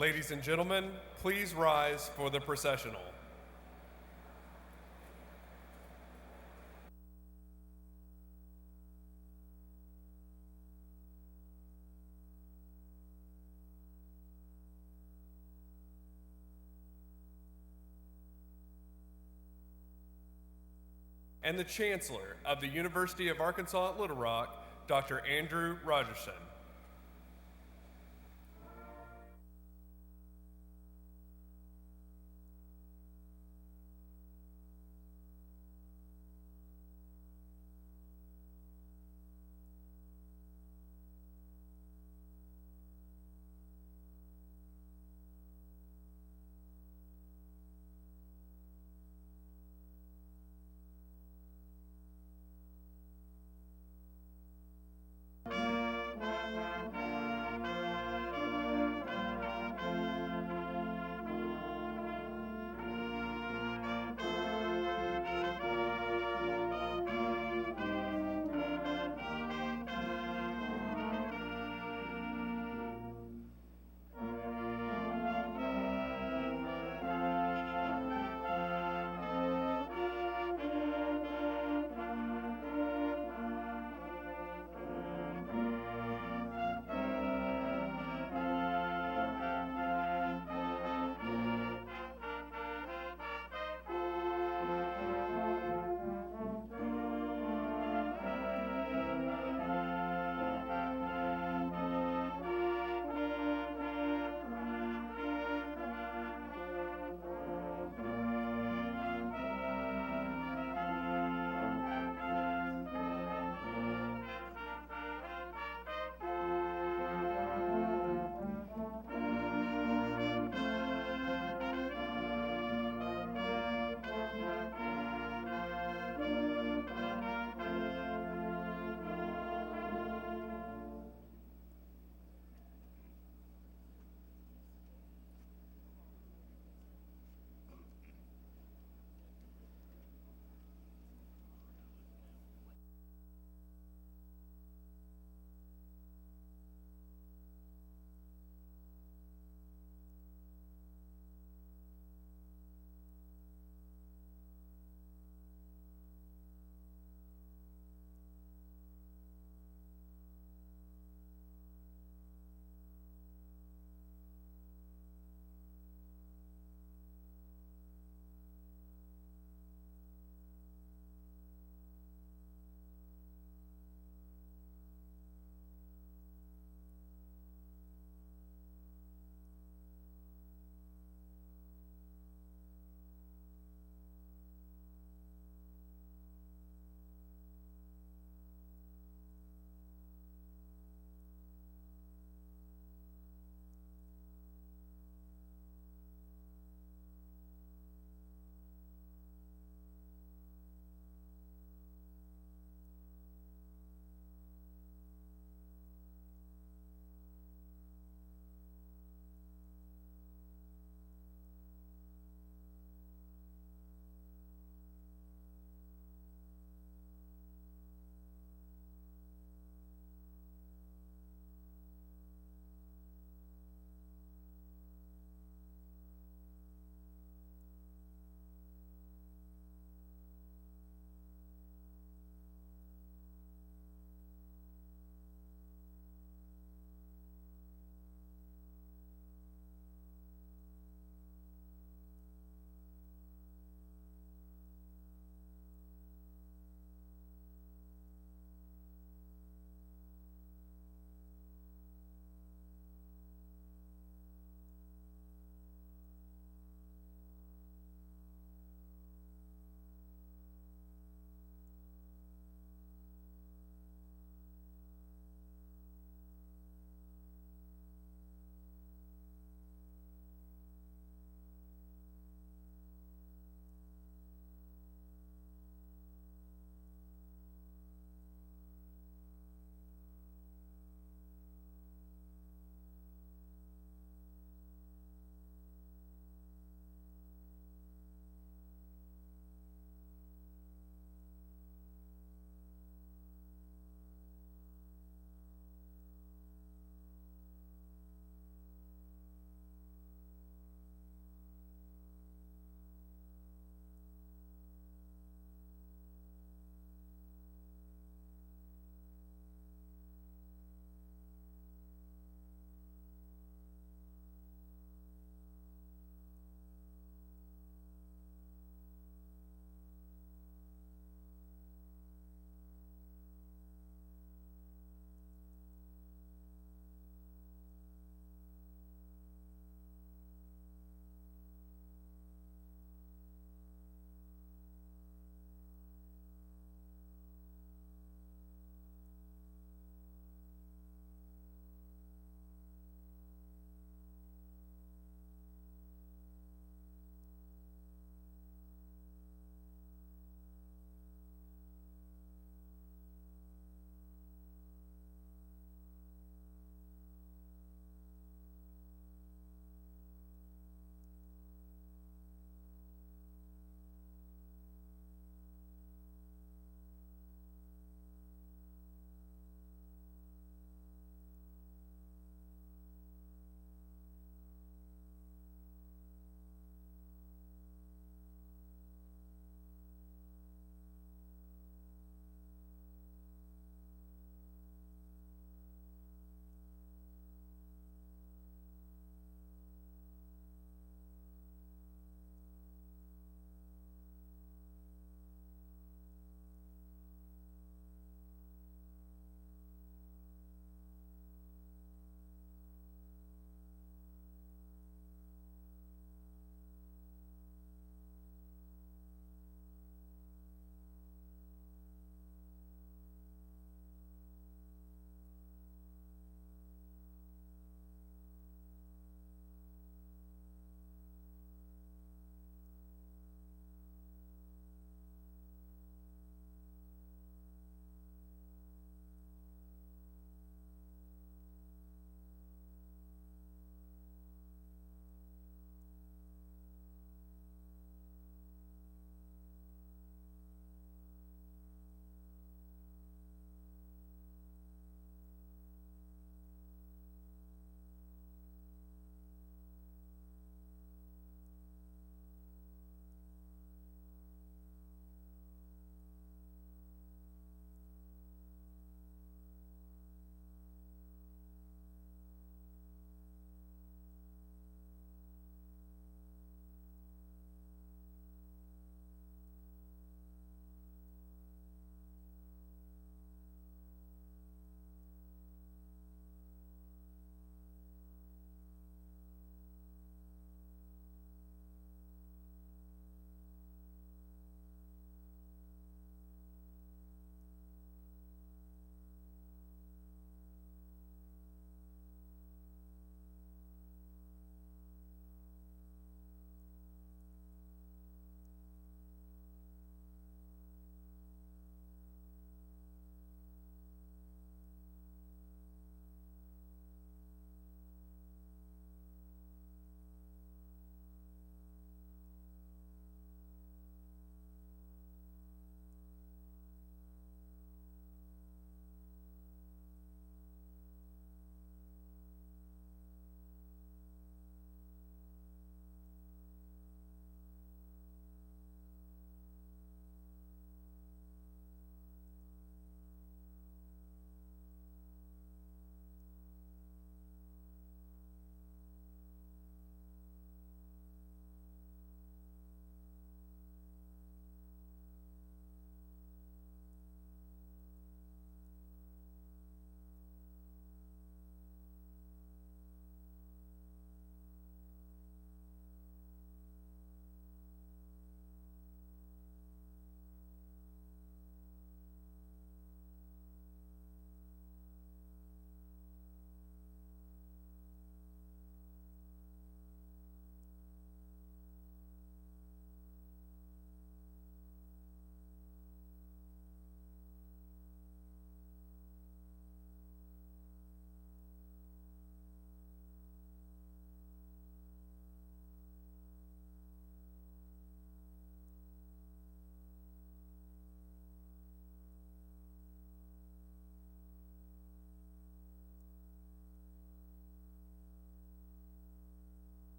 Ladies and gentlemen, please rise for the processional. And the Chancellor of the University of Arkansas at Little Rock, Dr. Andrew Rogerson.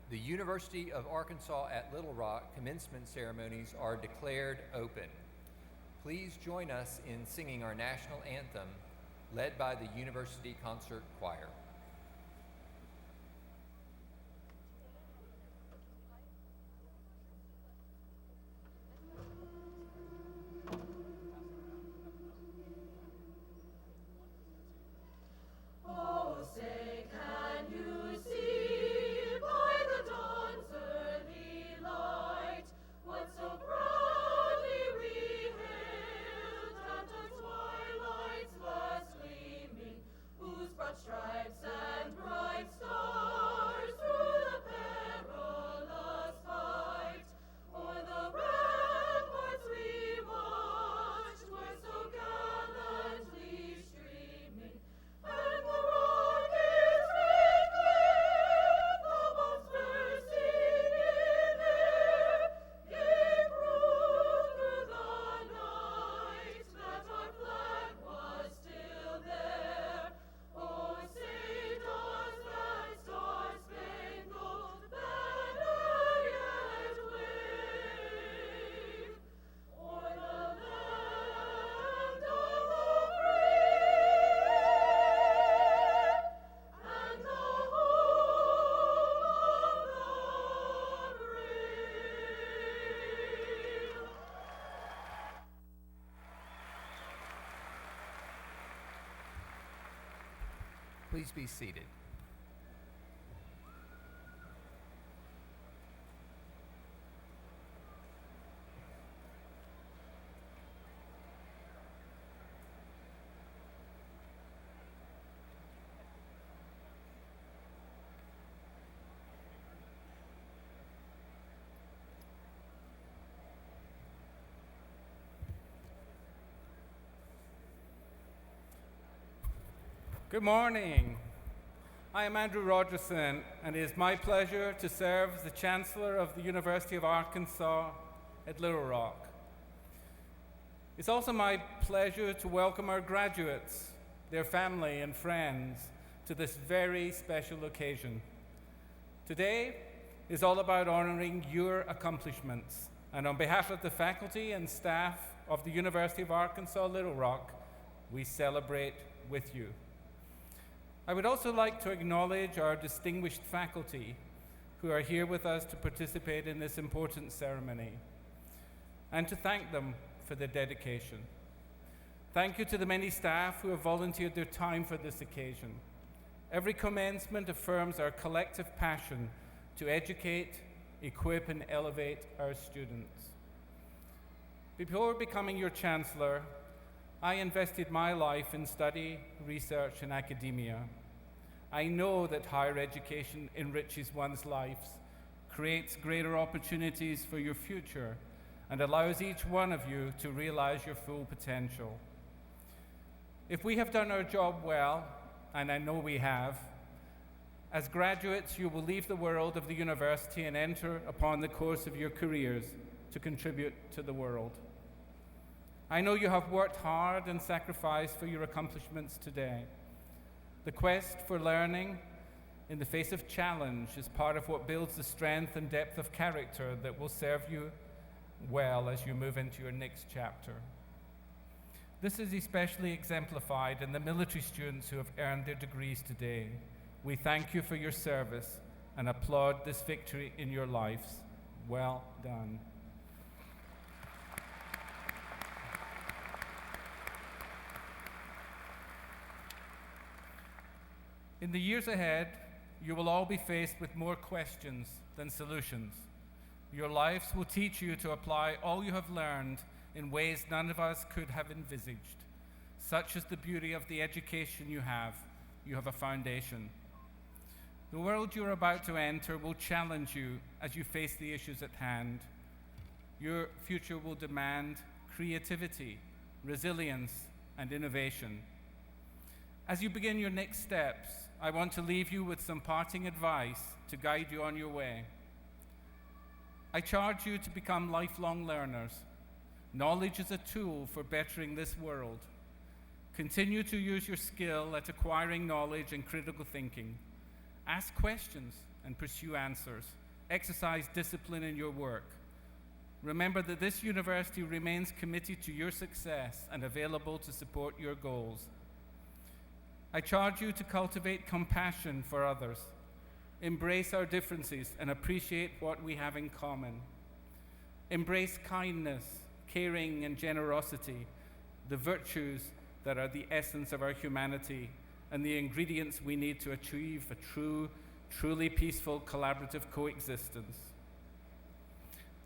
The University of Arkansas at Little Rock commencement ceremonies are declared open. Please join us in singing our national anthem, led by the University Concert Choir. Please be seated. Good morning. I am Andrew Rogerson, and it is my pleasure to serve as the Chancellor of the University of Arkansas at Little Rock. It's also my pleasure to welcome our graduates, their family and friends, to this very special occasion. Today is all about honoring your accomplishments, and on behalf of the faculty and staff of the University of Arkansas Little Rock, we celebrate with you. I would also like to acknowledge our distinguished faculty who are here with us to participate in this important ceremony, and to thank them for their dedication. Thank you to the many staff who have volunteered their time for this occasion. Every commencement affirms our collective passion to educate, equip, and elevate our students. Before becoming your Chancellor, I invested my life in study, research, and academia. I know that higher education enriches one's life, creates greater opportunities for your future, and allows each one of you to realize your full potential. If we have done our job well, and I know we have, as graduates, you will leave the world of the university and enter upon the course of your careers to contribute to the world. I know you have worked hard and sacrificed for your accomplishments today. The quest for learning in the face of challenge is part of what builds the strength and depth of character that will serve you well as you move into your next chapter. This is especially exemplified in the military students who have earned their degrees today. We thank you for your service and applaud this victory in your lives. Well done. In the years ahead, you will all be faced with more questions than solutions. Your lives will teach you to apply all you have learned in ways none of us could have envisaged. Such is the beauty of the education you have. You have a foundation. The world you're about to enter will challenge you as you face the issues at hand. Your future will demand creativity, resilience, and innovation. As you begin your next steps, I want to leave you with some parting advice to guide you on your way. I charge you to become lifelong learners. Knowledge is a tool for bettering this world. Continue to use your skill at acquiring knowledge and critical thinking. Ask questions and pursue answers. Exercise discipline in your work. Remember that this university remains committed to your success and available to support your goals. I charge you to cultivate compassion for others. Embrace our differences and appreciate what we have in common. Embrace kindness, caring, and generosity, the virtues that are the essence of our humanity and the ingredients we need to achieve a truly peaceful, collaborative coexistence.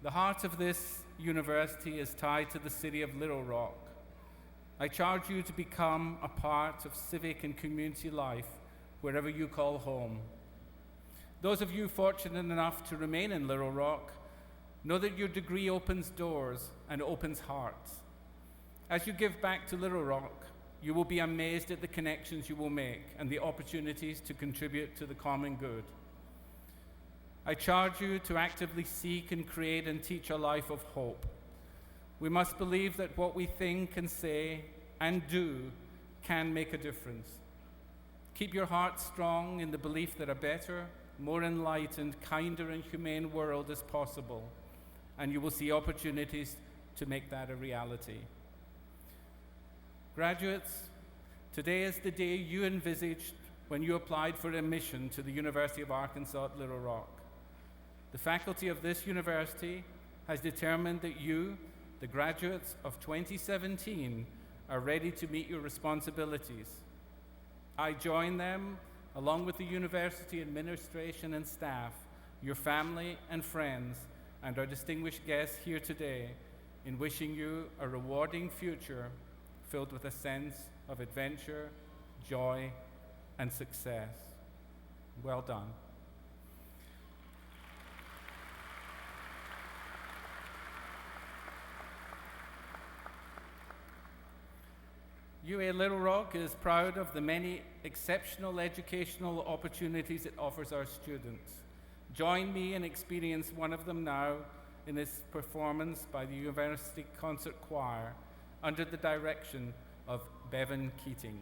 The heart of this university is tied to the city of Little Rock. I charge you to become a part of civic and community life wherever you call home. Those of you fortunate enough to remain in Little Rock, know that your degree opens doors and opens hearts. As you give back to Little Rock, you will be amazed at the connections you will make and the opportunities to contribute to the common good. I charge you to actively seek and create and teach a life of hope. We must believe that what we think and say and do can make a difference. Keep your heart strong in the belief that a better, more enlightened, kinder, and humane world is possible, and you will see opportunities to make that a reality. Graduates, today is the day you envisaged when you applied for admission to the University of Arkansas at Little Rock. The faculty of this university has determined that you, the graduates of 2017, are ready to meet your responsibilities. I join them, along with the university administration and staff, your family and friends, and our distinguished guests here today, in wishing you a rewarding future filled with a sense of adventure, joy, and success. Well done. UA Little Rock is proud of the many exceptional educational opportunities it offers our students. Join me and experience one of them now in this performance by the University Concert Choir under the direction of Bevan Keating.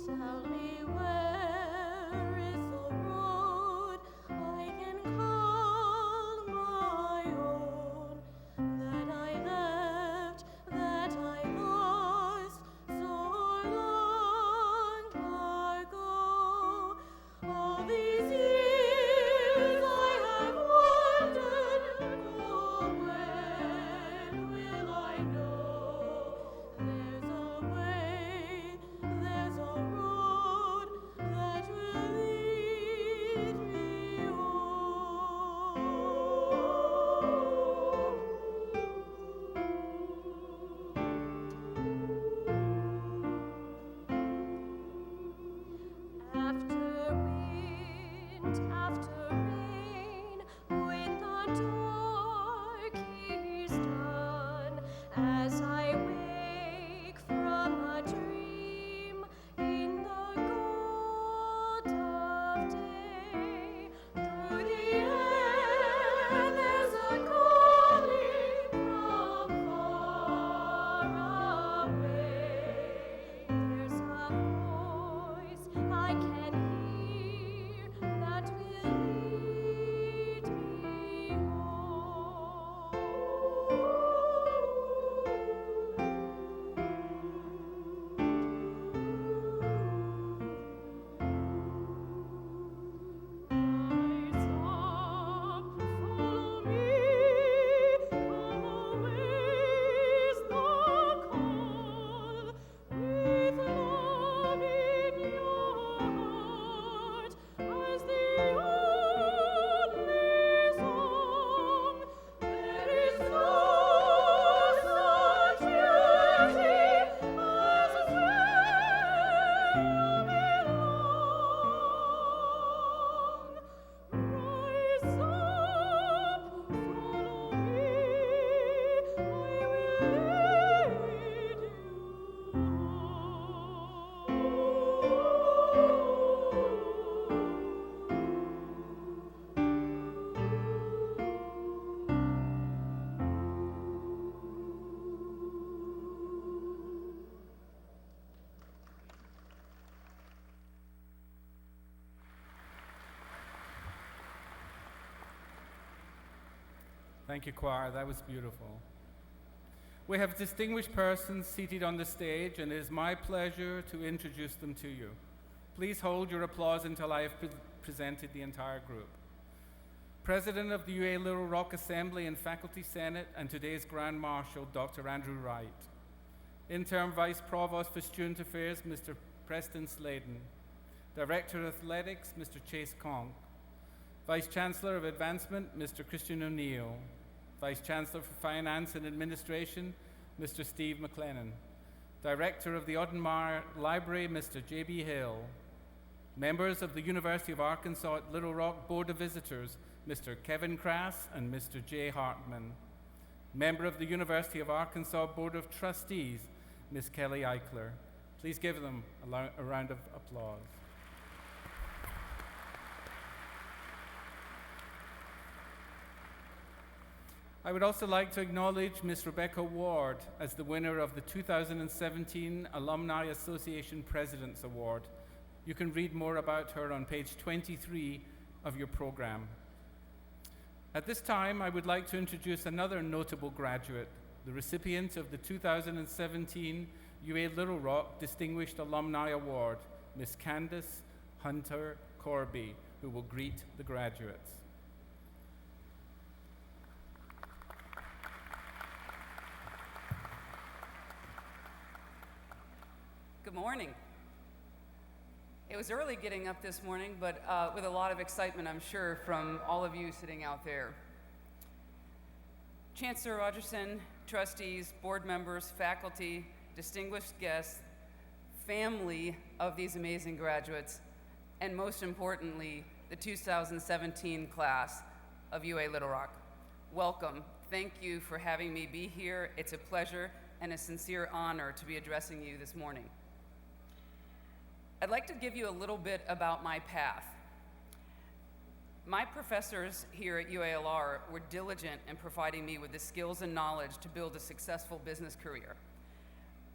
Tell me where is the road I can call my own, that I left, that I Thank you, choir. That was beautiful. We have distinguished persons seated on the stage, and it is my pleasure to introduce them to you. Please hold your applause until I have presented the entire group. President of the UA Little Rock Assembly and Faculty Senate, and today's Grand Marshal, Dr. Andrew Wright. Interim Vice Provost for Student Affairs, Mr. Preston Sladen. Director of Athletics, Mr. Chase Conk. Vice Chancellor of Advancement, Mr. Christian O'Neill. Vice Chancellor for Finance and Administration, Mr. Steve McLennan. Director of the Audenmeyer Library, Mr. J.B. Hill. Members of the University of Arkansas at Little Rock Board of Visitors, Mr. Kevin Crass and Mr. Jay Hartman. Member of the University of Arkansas Board of Trustees, Ms. Kelly Eichler. Please give them a round of applause. I would also like to acknowledge Ms. Rebecca Ward as the winner of the 2017 Alumni Association President's Award. You can read more about her on page 23 of your program. At this time, I would like to introduce another notable graduate, the recipient of the 2017 UA Little Rock Distinguished Alumni Award, Ms. Candace Hunter Corby, who will greet the graduates. Good morning. It was early getting up this morning, but with a lot of excitement, I'm sure, from all of you sitting out there. Chancellor Rogerson, trustees, board members, faculty, distinguished guests, family of these amazing graduates, and most importantly, the 2017 class of UA Little Rock. Welcome. Thank you for having me be here. It's a pleasure and a sincere honor to be addressing you this morning. I'd like to give you a little bit about my path. My professors here at UALR were diligent in providing me with the skills and knowledge to build a successful business career.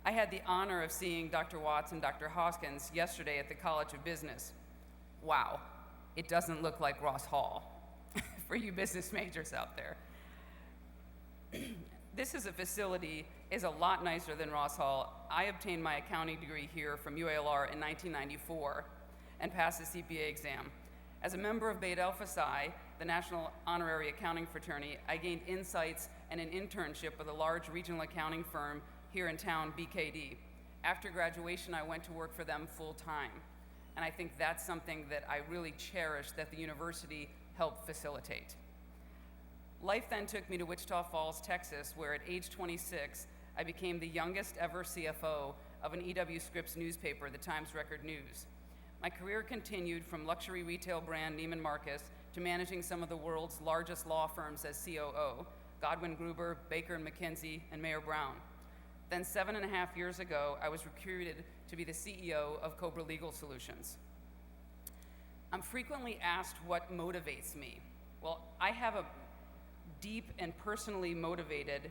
I had the honor of seeing Dr. Watts and Dr. Hoskins yesterday at the College of Business. Wow, it doesn't look like Ross Hall for you business majors out there. This is a lot nicer than Ross Hall. I obtained my accounting degree here from UALR in 1994 and passed the CPA exam. As a member of Beta Alpha Psi, the National Honorary Accounting Fraternity, I gained insights and an internship with a large regional accounting firm here in town, BKD. After graduation, I went to work for them full time. And I think that's something that I really cherish that the university helped facilitate. Life then took me to Wichita Falls, Texas, where at age 26, I became the youngest ever CFO of an E.W. Scripps newspaper, the Times Record News. My career continued from luxury retail brand Neiman Marcus to managing some of the world's largest law firms as COO, Godwin Gruber, Baker & McKenzie, and Mayer Brown. Then 7.5 years ago, I was recruited to be the CEO of Cobra Legal Solutions. I'm frequently asked what motivates me. Well, I have a deep and personally motivated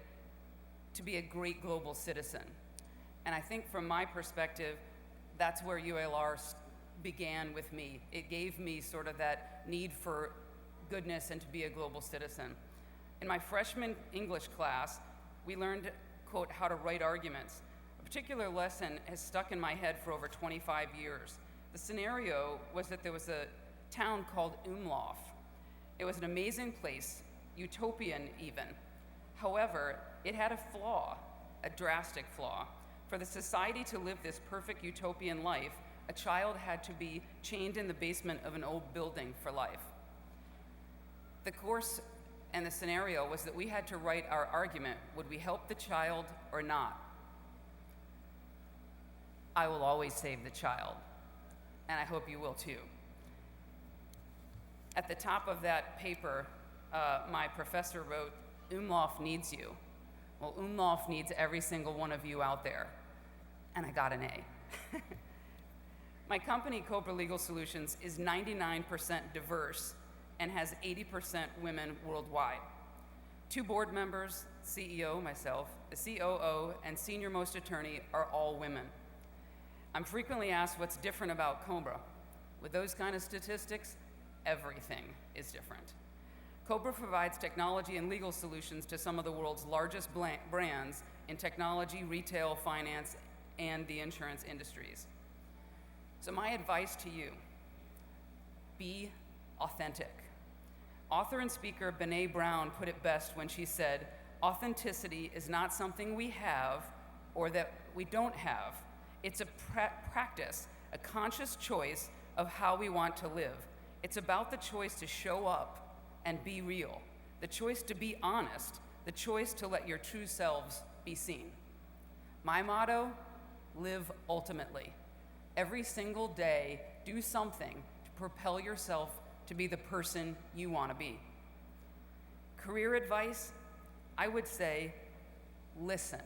to be a great global citizen. And I think from my perspective, that's where UALR began with me. It gave me sort of that need for goodness and to be a global citizen. In my freshman English class, we learned, quote, how to write arguments. A particular lesson has stuck in my head for over 25 years. The scenario was that there was a town called Umlauf. It was an amazing place, utopian even. However, it had a flaw, a drastic flaw. For the society to live this perfect utopian life, a child had to be chained in the basement of an old building for life. The course and the scenario was that we had to write our argument. Would we help the child or not? I will always save the child, and I hope you will too. At the top of that paper, my professor wrote, Umlauf needs you. Well, Umlauf needs every single one of you out there, and I got an A. My company, Cobra Legal Solutions, is 99% diverse and has 80% women worldwide. 2 board members, CEO, myself, the COO, and senior most attorney are all women. I'm frequently asked what's different about Cobra. With those kind of statistics, everything is different. Cobra provides technology and legal solutions to some of the world's largest brands in technology, retail, finance, and the insurance industries. So my advice to you, be authentic. Author and speaker Brené Brown put it best when she said, "Authenticity is not something we have or that we don't have. It's a practice, a conscious choice of how we want to live. It's about the choice to show up and be real, the choice to be honest, the choice to let your true selves be seen." My motto, live ultimately. Every single day, do something to propel yourself to be the person you want to be. Career advice, I would say, listen.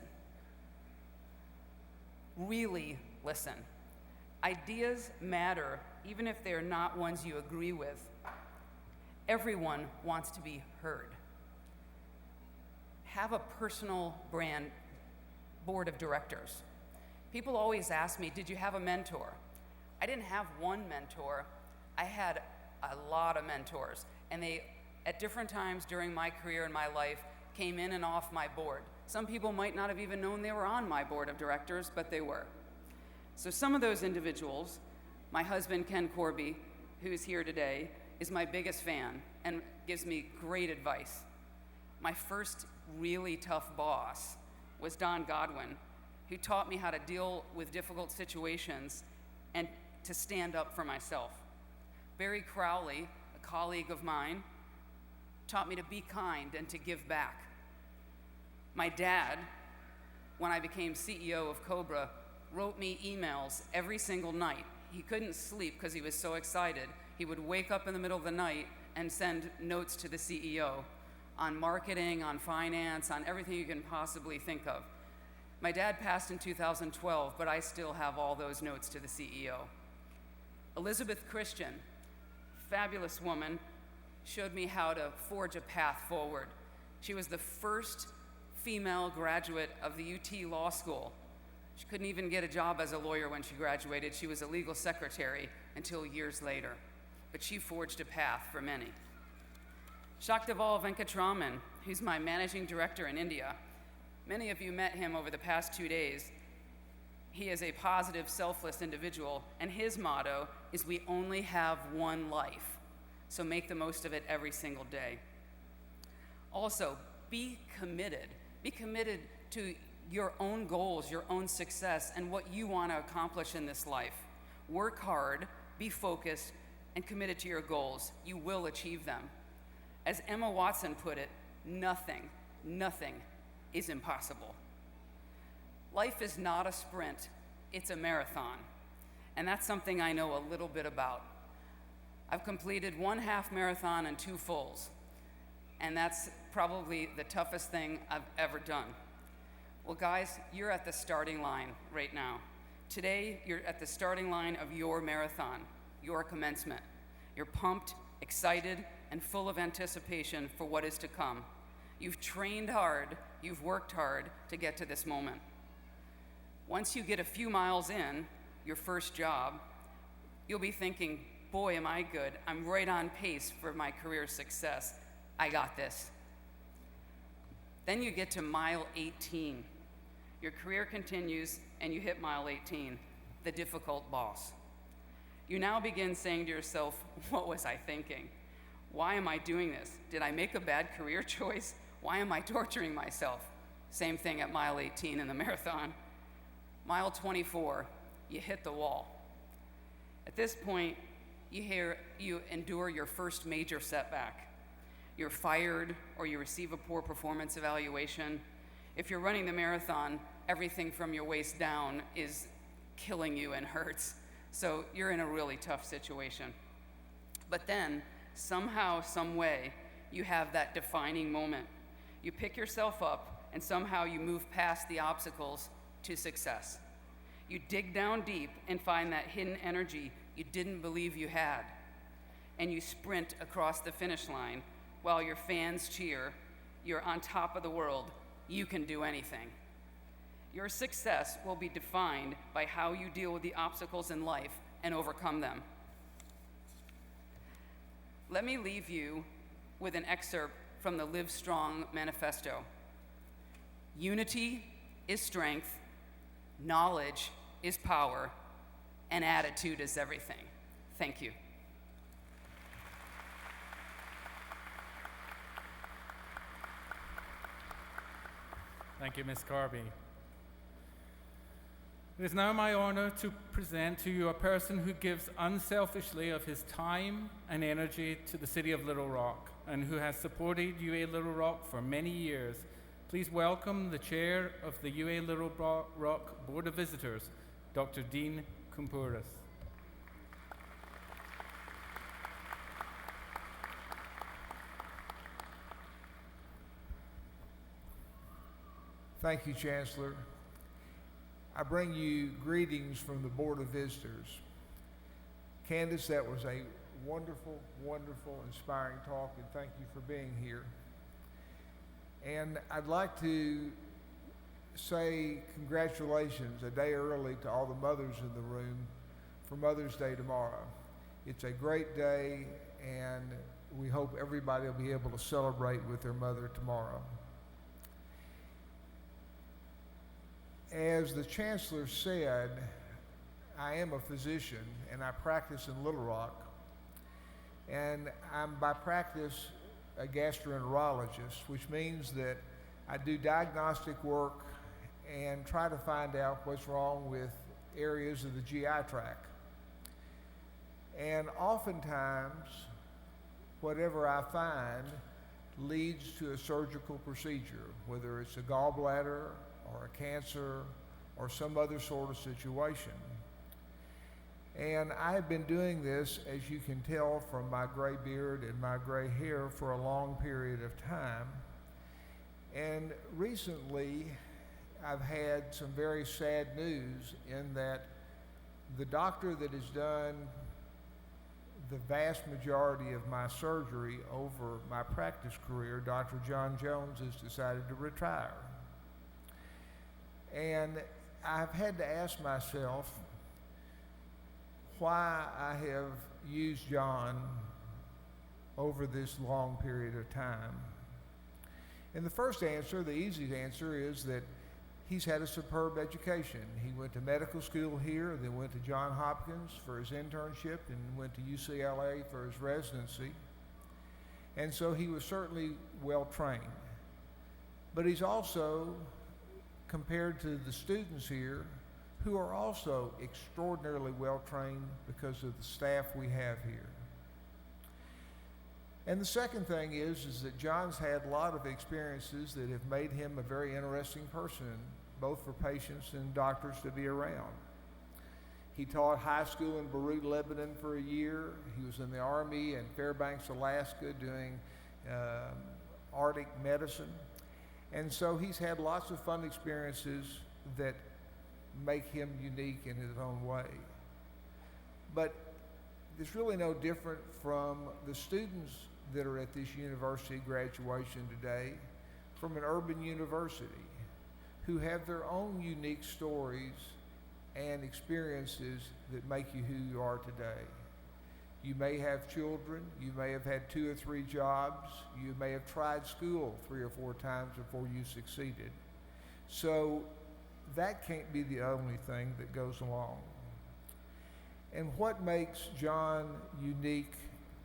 Really listen. Ideas matter, even if they're not ones you agree with. Everyone wants to be heard. Have a personal brand board of directors. People always ask me, did you have a mentor? I didn't have one mentor. I had a lot of mentors, and they, at different times during my career and my life, came in and off my board. Some people might not have even known they were on my board of directors, but they were. So some of those individuals, my husband, Ken Corby, who is here today, is my biggest fan and gives me great advice. My first really tough boss was Don Godwin, who taught me how to deal with difficult situations and to stand up for myself. Barry Crowley, a colleague of mine, taught me to be kind and to give back. My dad, when I became CEO of Cobra, wrote me emails every single night. He couldn't sleep because he was so excited. He would wake up in the middle of the night and send notes to the CEO on marketing, on finance, on everything you can possibly think of. My dad passed in 2012, but I still have all those notes to the CEO. Elizabeth Christian, fabulous woman, showed me how to forge a path forward. She was the first female graduate of the UT Law School. She couldn't even get a job as a lawyer when she graduated. She was a legal secretary until years later. But she forged a path for many. Shaktival Venkatraman, who's my managing director in India. Many of you met him over the past 2 days. He is a positive, selfless individual, and his motto is, "We only have one life, so make the most of it every single day." Also, be committed. Be committed to your own goals, your own success, and what you want to accomplish in this life. Work hard, be focused, and committed to your goals. You will achieve them. As Emma Watson put it, nothing is impossible. Life is not a sprint, it's a marathon. And that's something I know a little bit about. I've completed 1 half marathon and 2 fulls. And that's probably the toughest thing I've ever done. Well, guys, you're at the starting line right now. Today, you're at the starting line of your marathon, your commencement. You're pumped, excited, and full of anticipation for what is to come. You've trained hard, you've worked hard to get to this moment. Once you get a few miles in, your first job, you'll be thinking, boy, am I good. I'm right on pace for my career success. I got this. Then you get to mile 18. Your career continues, and you hit mile 18, the difficult boss. You now begin saying to yourself, what was I thinking? Why am I doing this? Did I make a bad career choice? Why am I torturing myself? Same thing at mile 18 in the marathon. Mile 24, you hit the wall. At this point, you endure your first major setback. You're fired, or you receive a poor performance evaluation. If you're running the marathon, everything from your waist down is killing you and hurts. So you're in a really tough situation. But then, somehow, some way, you have that defining moment. You pick yourself up, and somehow you move past the obstacles to success. You dig down deep and find that hidden energy you didn't believe you had. And you sprint across the finish line while your fans cheer. You're on top of the world. You can do anything. Your success will be defined by how you deal with the obstacles in life and overcome them. Let me leave you with an excerpt from the Live Strong Manifesto. Unity is strength, knowledge is power, and attitude is everything. Thank you. Thank you, Ms. Carby. It is now my honor to present to you a person who gives unselfishly of his time and energy to the city of Little Rock and who has supported UA Little Rock for many years. Please welcome the chair of the UA Little Rock Board of Visitors, Dr. Dean Kumpouras. Thank you, Chancellor. I bring you greetings from the Board of Visitors. Candace, that was a wonderful, wonderful, inspiring talk, and thank you for being here. And I'd like to say congratulations a day early to all the mothers in the room for Mother's Day tomorrow. It's a great day, and we hope everybody will be able to celebrate with their mother tomorrow. As the Chancellor said, I am a physician and I practice in Little Rock. And I'm by practice a gastroenterologist, which means that I do diagnostic work and try to find out what's wrong with areas of the GI tract. And oftentimes, whatever I find leads to a surgical procedure, whether it's a gallbladder or a cancer or some other sort of situation. And I have been doing this, as you can tell from my gray beard and my gray hair, for a long period of time. And recently, I've had some very sad news in that the doctor that has done the vast majority of my surgery over my practice career, Dr. John Jones, has decided to retire. And I've had to ask myself why I have used John over this long period of time. And the first answer, the easy answer, is that he's had a superb education. He went to medical school here, then went to Johns Hopkins for his internship, and went to UCLA for his residency. And so he was certainly well trained. But he's also, compared to the students here, who are also extraordinarily well trained because of the staff we have here. And the second thing is that John's had a lot of experiences that have made him a very interesting person, both for patients and doctors to be around. He taught high school in Beirut, Lebanon for a year. He was in the Army in Fairbanks, Alaska, doing Arctic medicine. And so he's had lots of fun experiences that make him unique in his own way. But it's really no different from the students that are at this university graduation today from an urban university who have their own unique stories and experiences that make you who you are today. You may have children, you may have had 2 or 3 jobs, you may have tried school 3 or 4 times before you succeeded. So that can't be the only thing that goes along. And what makes John unique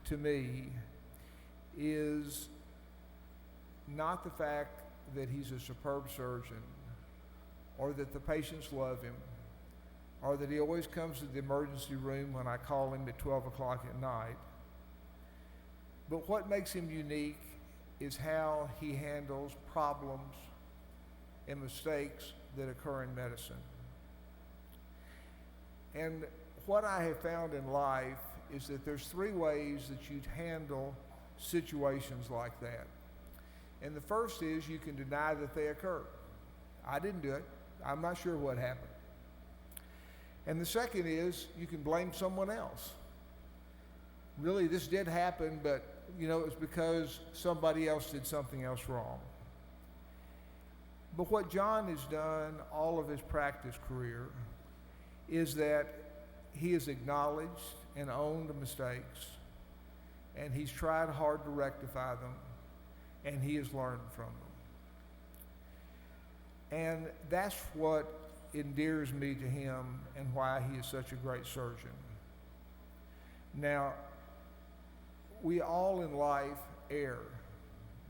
to me is not the fact that he's a superb surgeon, or that the patients love him, or that he always comes to the emergency room when I call him at 12 o'clock at night. But what makes him unique is how he handles problems and mistakes that occur in medicine. And what I have found in life is that there's 3 ways that you'd handle situations like that. And the first is you can deny that they occurred. I didn't do it. I'm not sure what happened. And the second is you can blame someone else. Really, this did happen, but it was because somebody else did something else wrong. But what John has done all of his practice career is that he has acknowledged and owned the mistakes. and he's tried hard to rectify them, and he has learned from them. And that's what endears me to him and why he is such a great surgeon. Now, we all in life err.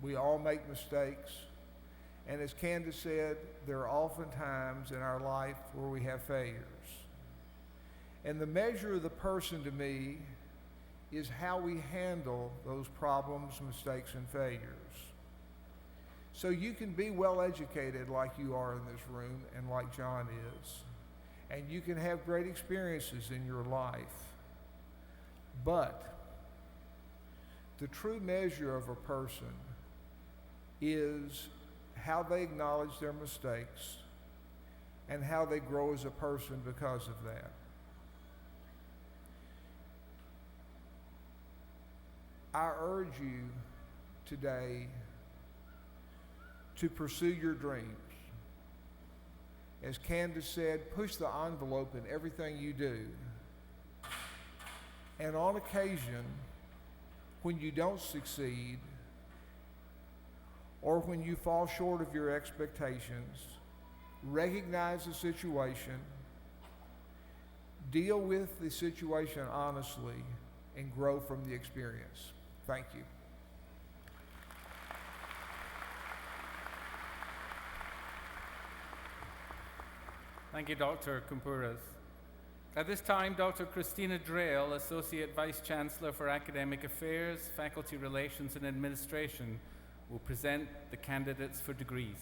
We all make mistakes. And as Candace said, there are often times in our life where we have failures. And the measure of the person to me is how we handle those problems, mistakes, and failures. So you can be well educated like you are in this room and like John is. And you can have great experiences in your life. But the true measure of a person is how they acknowledge their mistakes and how they grow as a person because of that. I urge you today to pursue your dreams. As Candace said, push the envelope in everything you do. And on occasion, when you don't succeed, or when you fall short of your expectations, recognize the situation, deal with the situation honestly, and grow from the experience. Thank you. Thank you, Dr. Kumpuras. At this time, Dr. Christina Drayle, Associate Vice Chancellor for Academic Affairs, Faculty Relations and Administration, will present the candidates for degrees.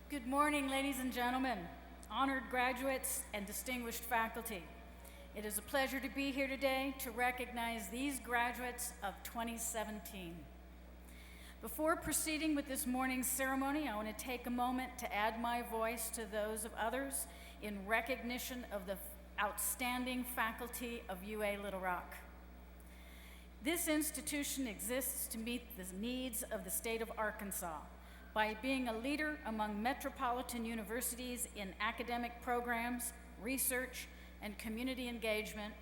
Good morning, ladies and gentlemen, honored graduates, and distinguished faculty. It is a pleasure to be here today to recognize these graduates of 2017. Before proceeding with this morning's ceremony, I want to take a moment to add my voice to those of others in recognition of the outstanding faculty of UA Little Rock. This institution exists to meet the needs of the state of Arkansas by being a leader among metropolitan universities in academic programs, research, and community engagement.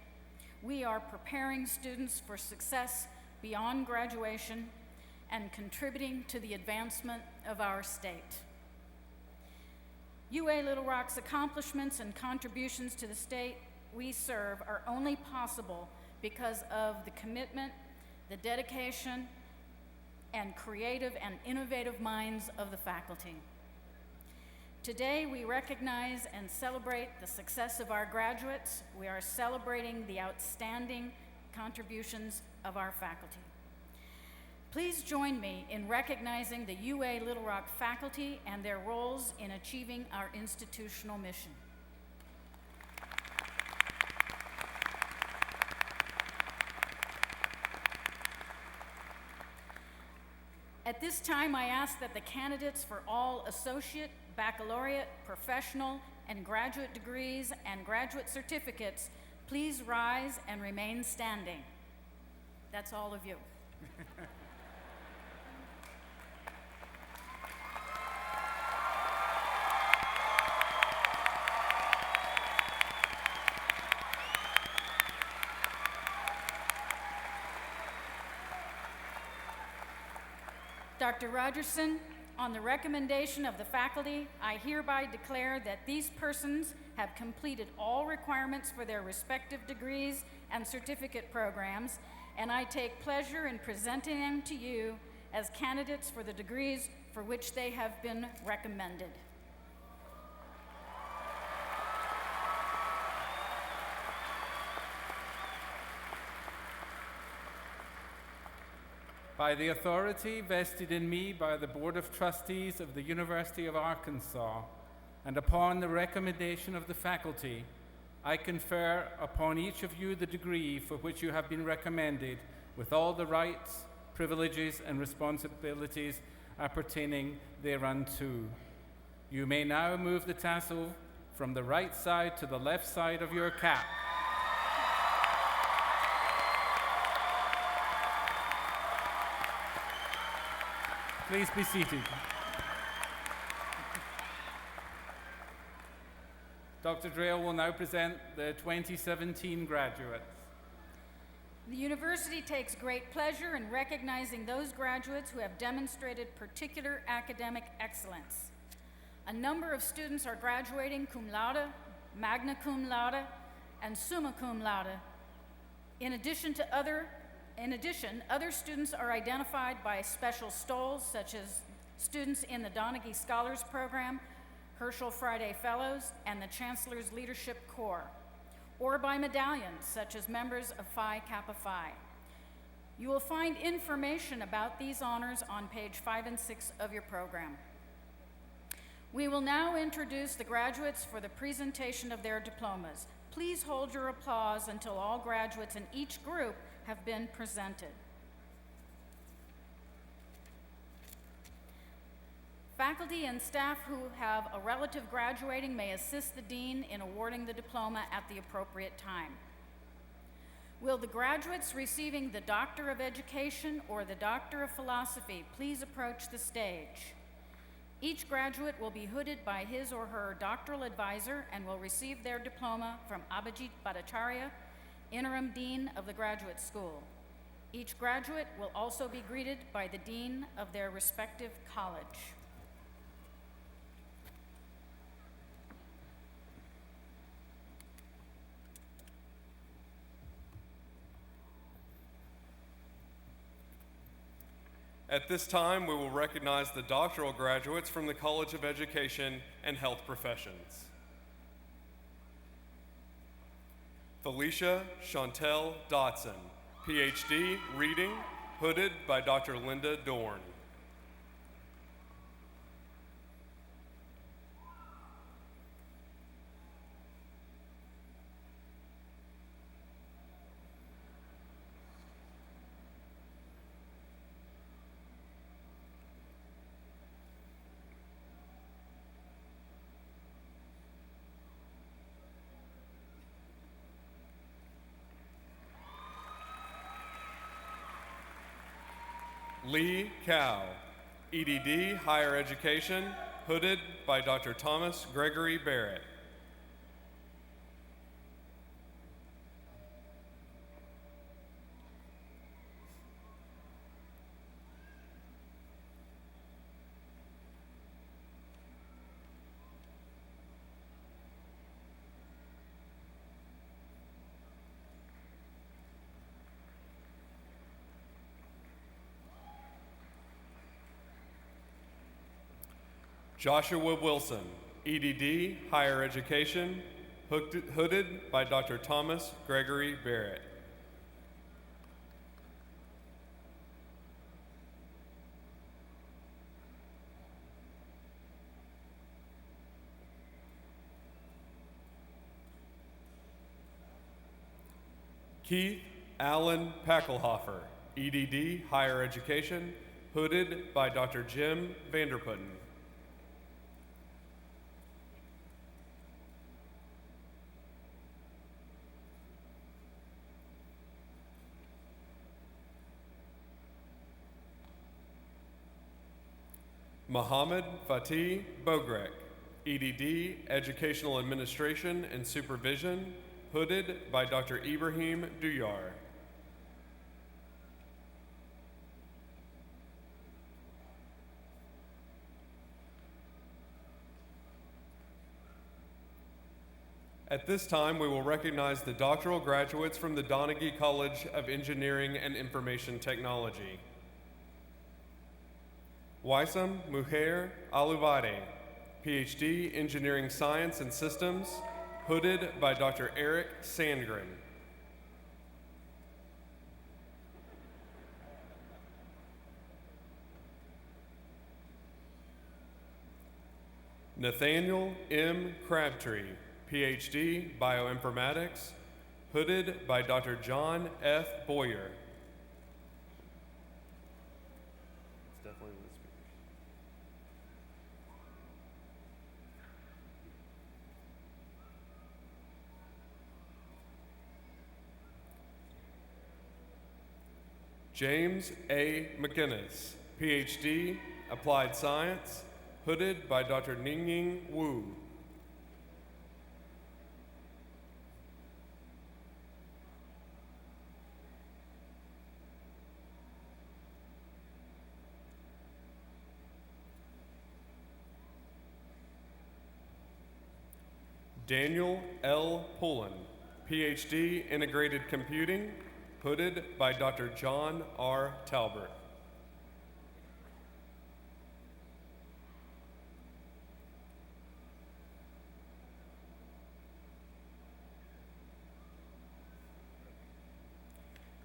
We are preparing students for success beyond graduation and contributing to the advancement of our state. UA Little Rock's accomplishments and contributions to the state we serve are only possible because of the commitment, the dedication, and creative and innovative minds of the faculty. Today, we recognize and celebrate the success of our graduates. We are celebrating the outstanding contributions of our faculty. Please join me in recognizing the UA Little Rock faculty and their roles in achieving our institutional mission. At this time, I ask that the candidates for all associate, baccalaureate, professional, and graduate degrees and graduate certificates please rise and remain standing. That's all of you. Dr. Rogerson, on the recommendation of the faculty, I hereby declare that these persons have completed all requirements for their respective degrees and certificate programs, and I take pleasure in presenting them to you as candidates for the degrees for which they have been recommended. By the authority vested in me by the Board of Trustees of the University of Arkansas, and upon the recommendation of the faculty, I confer upon each of you the degree for which you have been recommended, with all the rights, privileges, and responsibilities appertaining thereunto. You may now move the tassel from the right side to the left side of your cap. Please be seated. Dr. Drayle will now present the 2017 graduates. The university takes great pleasure in recognizing those graduates who have demonstrated particular academic excellence. A number of students are graduating cum laude, magna cum laude, and summa cum laude. In addition, other students are identified by special stoles, such as students in the Donaghy Scholars Program, Herschel Friday Fellows, and the Chancellor's Leadership Corps, or by medallions, such as members of Phi Kappa Phi. You will find information about these honors on page 5 and 6 of your program. We will now introduce the graduates for the presentation of their diplomas. Please hold your applause until all graduates in each group have been presented. Faculty and staff who have a relative graduating may assist the dean in awarding the diploma at the appropriate time. Will the graduates receiving the Doctor of Education or the Doctor of Philosophy please approach the stage? Each graduate will be hooded by his or her doctoral advisor and will receive their diploma from Abhijit Bhattacharya, Interim Dean of the Graduate School. Each graduate will also be greeted by the dean of their respective college. At this time, we will recognize the doctoral graduates from the College of Education and Health Professions. Felicia Chantel Dotson, PhD, Reading, hooded by Dr. Linda Dorn. Lee Cow, EDD, Higher Education, hooded by Dr. Thomas Gregory Barrett. Joshua Wilson, EDD, Higher Education, hooded by Dr. Thomas Gregory Barrett. Keith Allen Packelhofer, EDD, Higher Education, hooded by Dr. Jim Vanderputten. Mohammed Fatih Bogrek, EDD, Educational Administration and Supervision, hooded by Dr. Ibrahim Duyar. At this time, we will recognize the doctoral graduates from the Donaghy College of Engineering and Information Technology. Waisam Muher Aluvade, PhD, Engineering Science and Systems, hooded by Dr. Eric Sandgren. Nathaniel M. Crabtree, PhD, Bioinformatics, hooded by Dr. John F. Boyer. It's definitely the speakers. James A. McInnes, PhD, Applied Science, hooded by Dr. Ningying Wu. Daniel L. Pullen, PhD, Integrated Computing, hooded by Dr. John R. Talbert.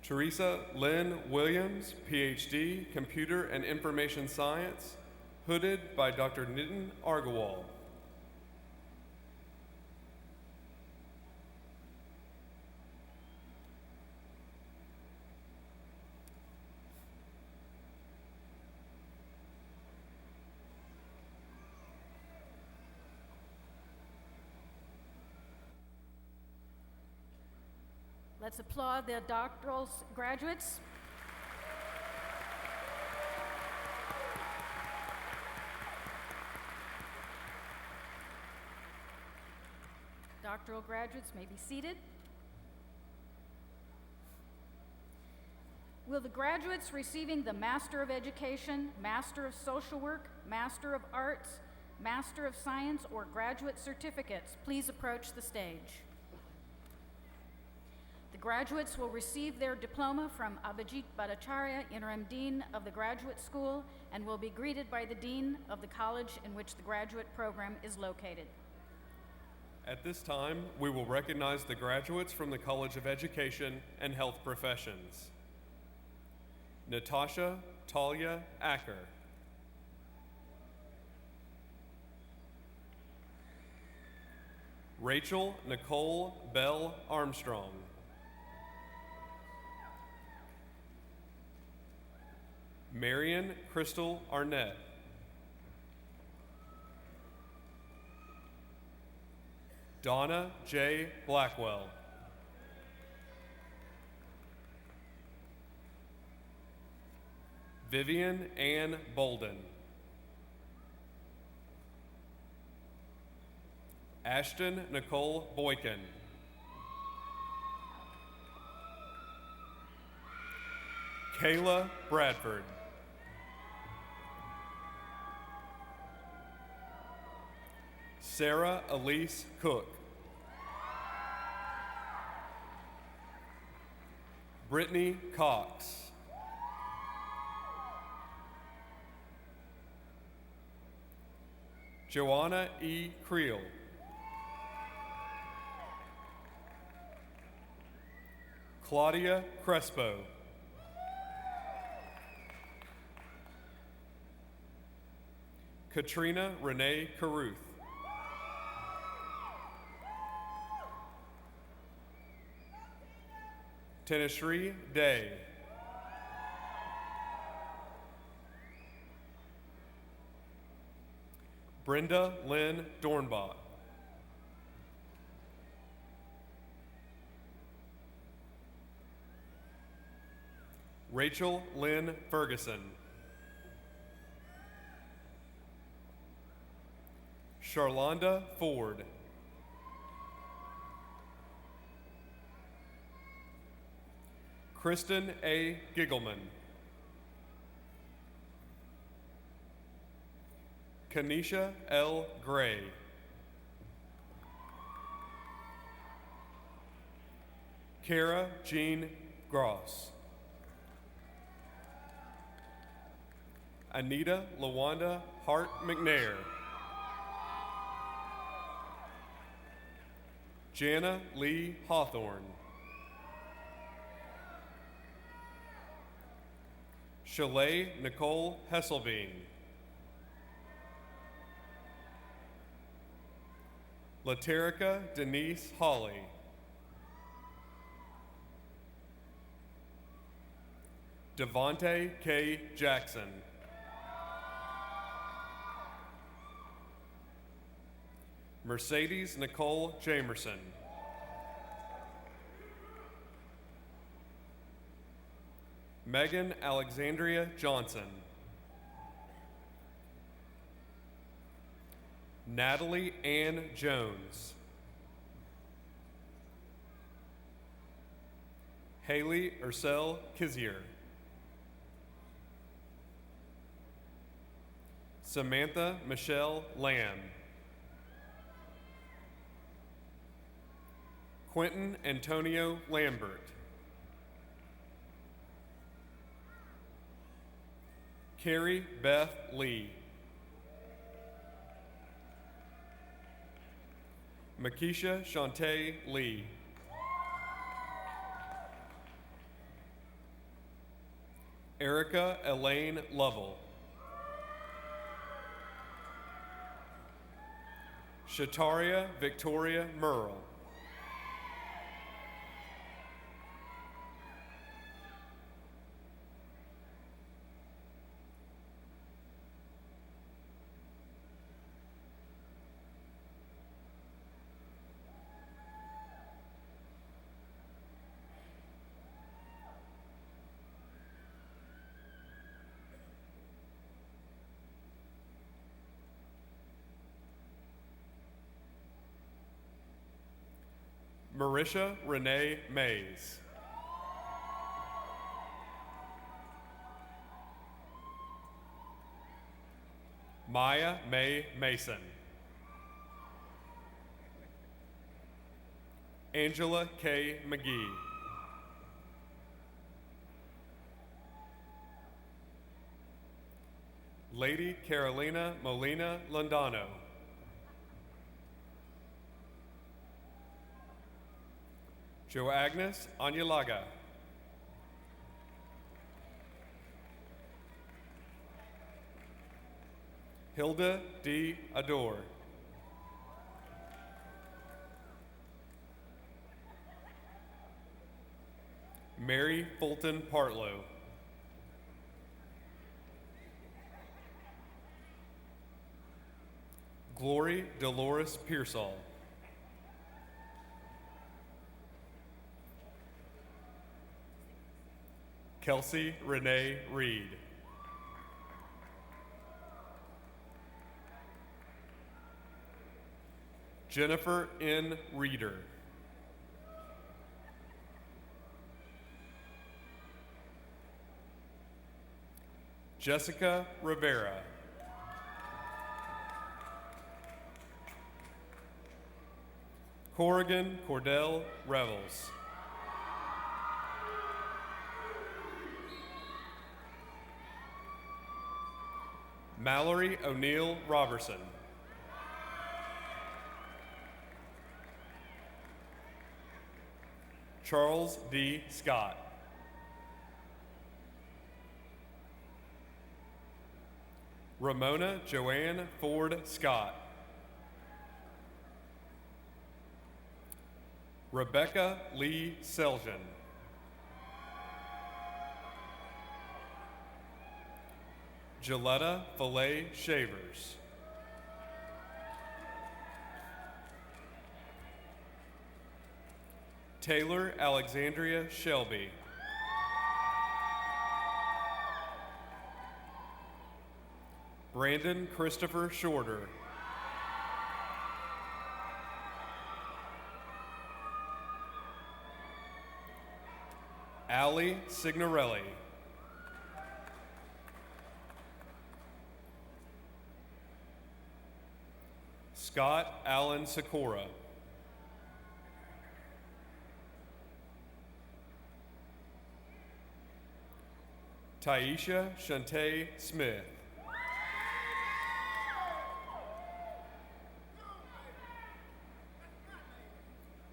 Teresa Lynn Williams, PhD, Computer and Information Science, hooded by Dr. Nitin Argawal. Let's applaud the doctoral graduates. Doctoral graduates may be seated. Will the graduates receiving the Master of Education, Master of Social Work, Master of Arts, Master of Science, or graduate certificates please approach the stage? The graduates will receive their diploma from Abhijit Bhattacharya, Interim Dean of the Graduate School, and will be greeted by the Dean of the college in which the graduate program is located. At this time, we will recognize the graduates from the College of Education and Health Professions. Natasha Talia Acker. Rachel Nicole Bell Armstrong. Marion Crystal Arnett. Donna J. Blackwell. Vivian Ann Bolden. Ashton Nicole Boykin. Kayla Bradford. Sarah Elise Cook. Brittany Cox. Joanna E. Creel. Claudia Crespo. Katrina Renee Caruth. Tanashri Day. Brenda Lynn Dornbach. Rachel Lynn Ferguson. Charlonda Ford. Kristen A. Giggleman. Kanisha L. Gray. Kara Jean Gross. Anita Lawanda Hart McNair. Jana Lee Hawthorne. Shalay Nicole Hesselbein. Laterica Denise Hawley. Devonte K. Jackson. Mercedes Nicole Jamerson. Megan Alexandria Johnson. Natalie Ann Jones. Haley Ursel Kizier. Samantha Michelle Lamb. Quentin Antonio Lambert. Carrie Beth Lee. Makisha Shantae Lee. Erica Elaine Lovell. Shataria Victoria Merle. Marisha Renee Mays. Maya May Mason. Angela K. McGee. Lady Carolina Molina Londano. Jo Agnes Anyalaga. Hilda D. Adore. Mary Fulton Partlow. Glory Dolores Pearsall. Kelsey Renee Reed. Jennifer N. Reeder. Jessica Rivera. Corrigan Cordell Revels. Mallory O'Neill Robertson. Charles D. Scott. Ramona Joanne Ford Scott. Rebecca Lee Seljan. Gilletta Filet Shavers. Taylor Alexandria Shelby. Brandon Christopher Shorter. Allie Signorelli. Scott Allen Sikora. Taisha Shantae Smith.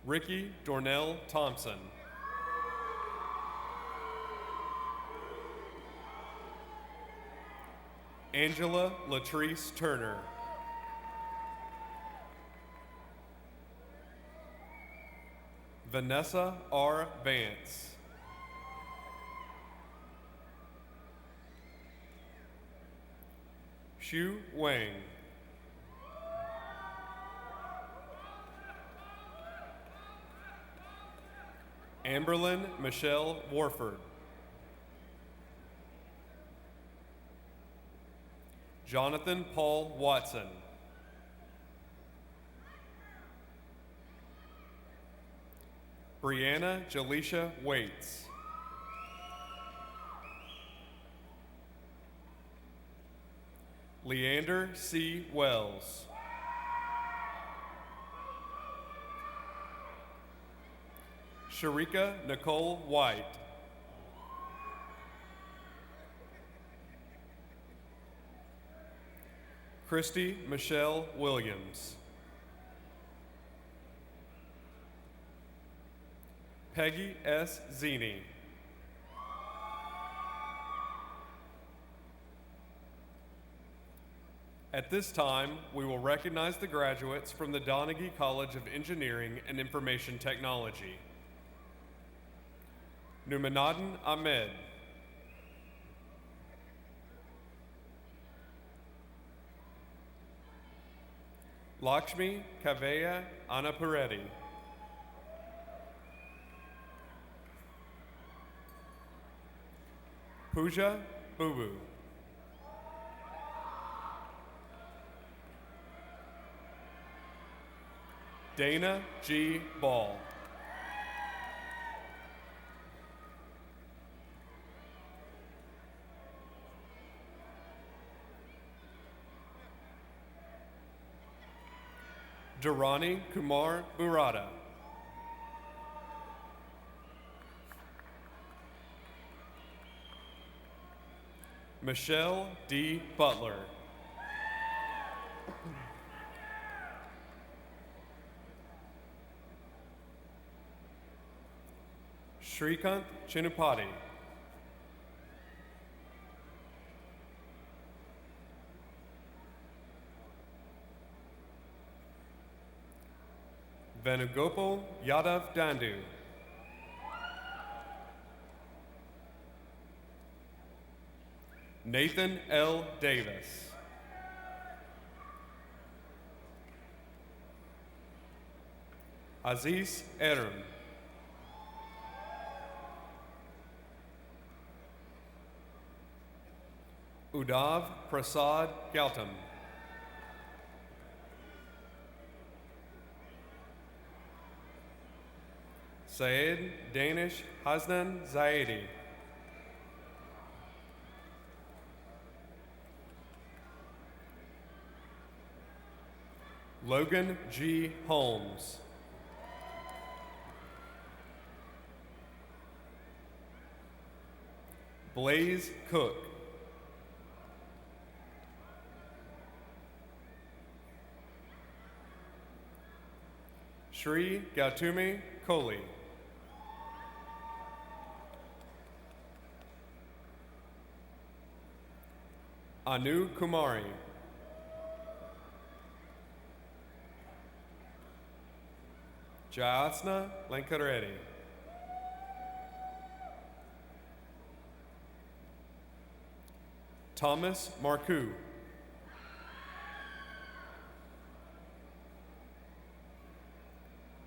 Ricky Dornell Thompson. Angela Latrice Turner. Vanessa R. Vance. Xu Wang. Amberlyn Michelle Warford. Jonathan Paul Watson. Brianna Jaleisha Waits. Leander C. Wells. Sharika Nicole White. Christy Michelle Williams. Peggy S. Zini. At this time, we will recognize the graduates from the Donaghy College of Engineering and Information Technology. Numanadan Ahmed. Lakshmi Kaveya Anapureddy. Pooja Bubu. Dana G. Ball. Durrani Kumar Burada. Michelle D. Butler. Shrikant Chinupati. Venugopal Yadav Dandu. Nathan L. Davis. Aziz Erum. Udav Prasad Gautam. Syed Danish Hasnan Zaidi. Logan G. Holmes. Blaze Cook. Shri Gautami Kohli. Anu Kumari. Jayasna Lankareddy. Thomas Marcoux.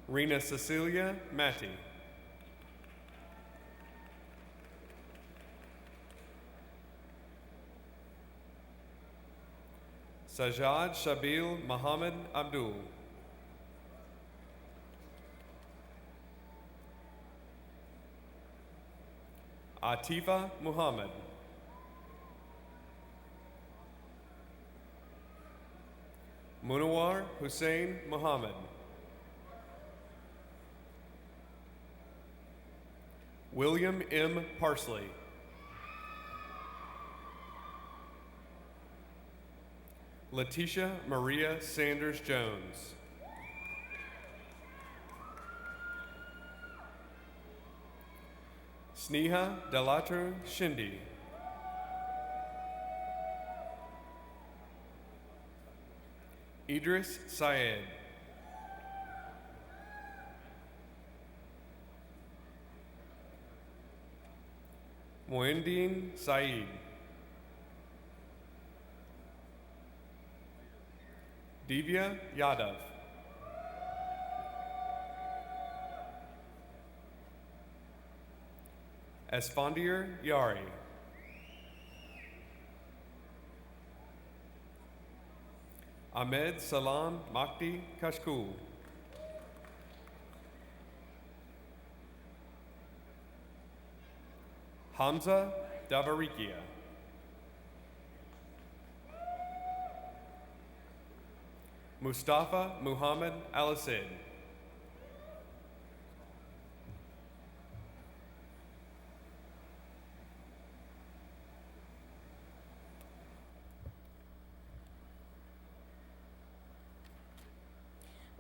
Rena Cecilia Matty. Sajad Shabil Muhammad Abdul. Atifa Muhammad. Munawar Hussein Muhammad. William M. Parsley. Letitia Maria Sanders Jones. Sneha Delatru Shindi. Idris Syed. Moindeen Saeed. Divya Yadav. Esfandir Yari. Ahmed Salam Makti Kashkul. Hamza Davarikia. Mustafa Muhammad Al-Assid.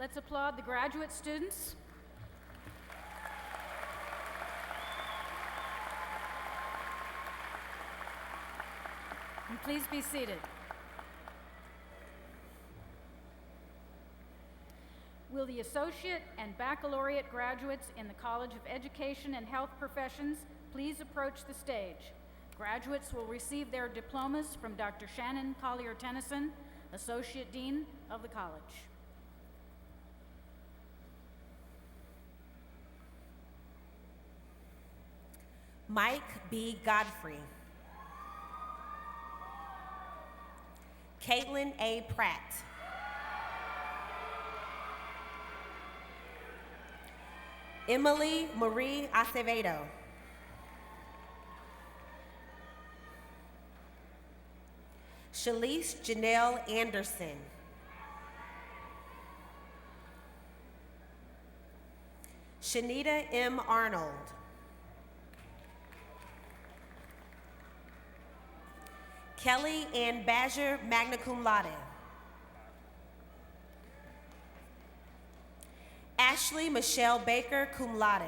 Let's applaud the graduate students. And please be seated. Will the associate and baccalaureate graduates in the College of Education and Health Professions please approach the stage? Graduates will receive their diplomas from Dr. Shannon Collier-Tennyson, Associate Dean of the college. Mike B. Godfrey. Caitlin A. Pratt. Emily Marie Acevedo. Shalise Janelle Anderson. Shanita M. Arnold. Kelly Ann Badger, magna cum laude. Ashley Michelle Baker, cum laude.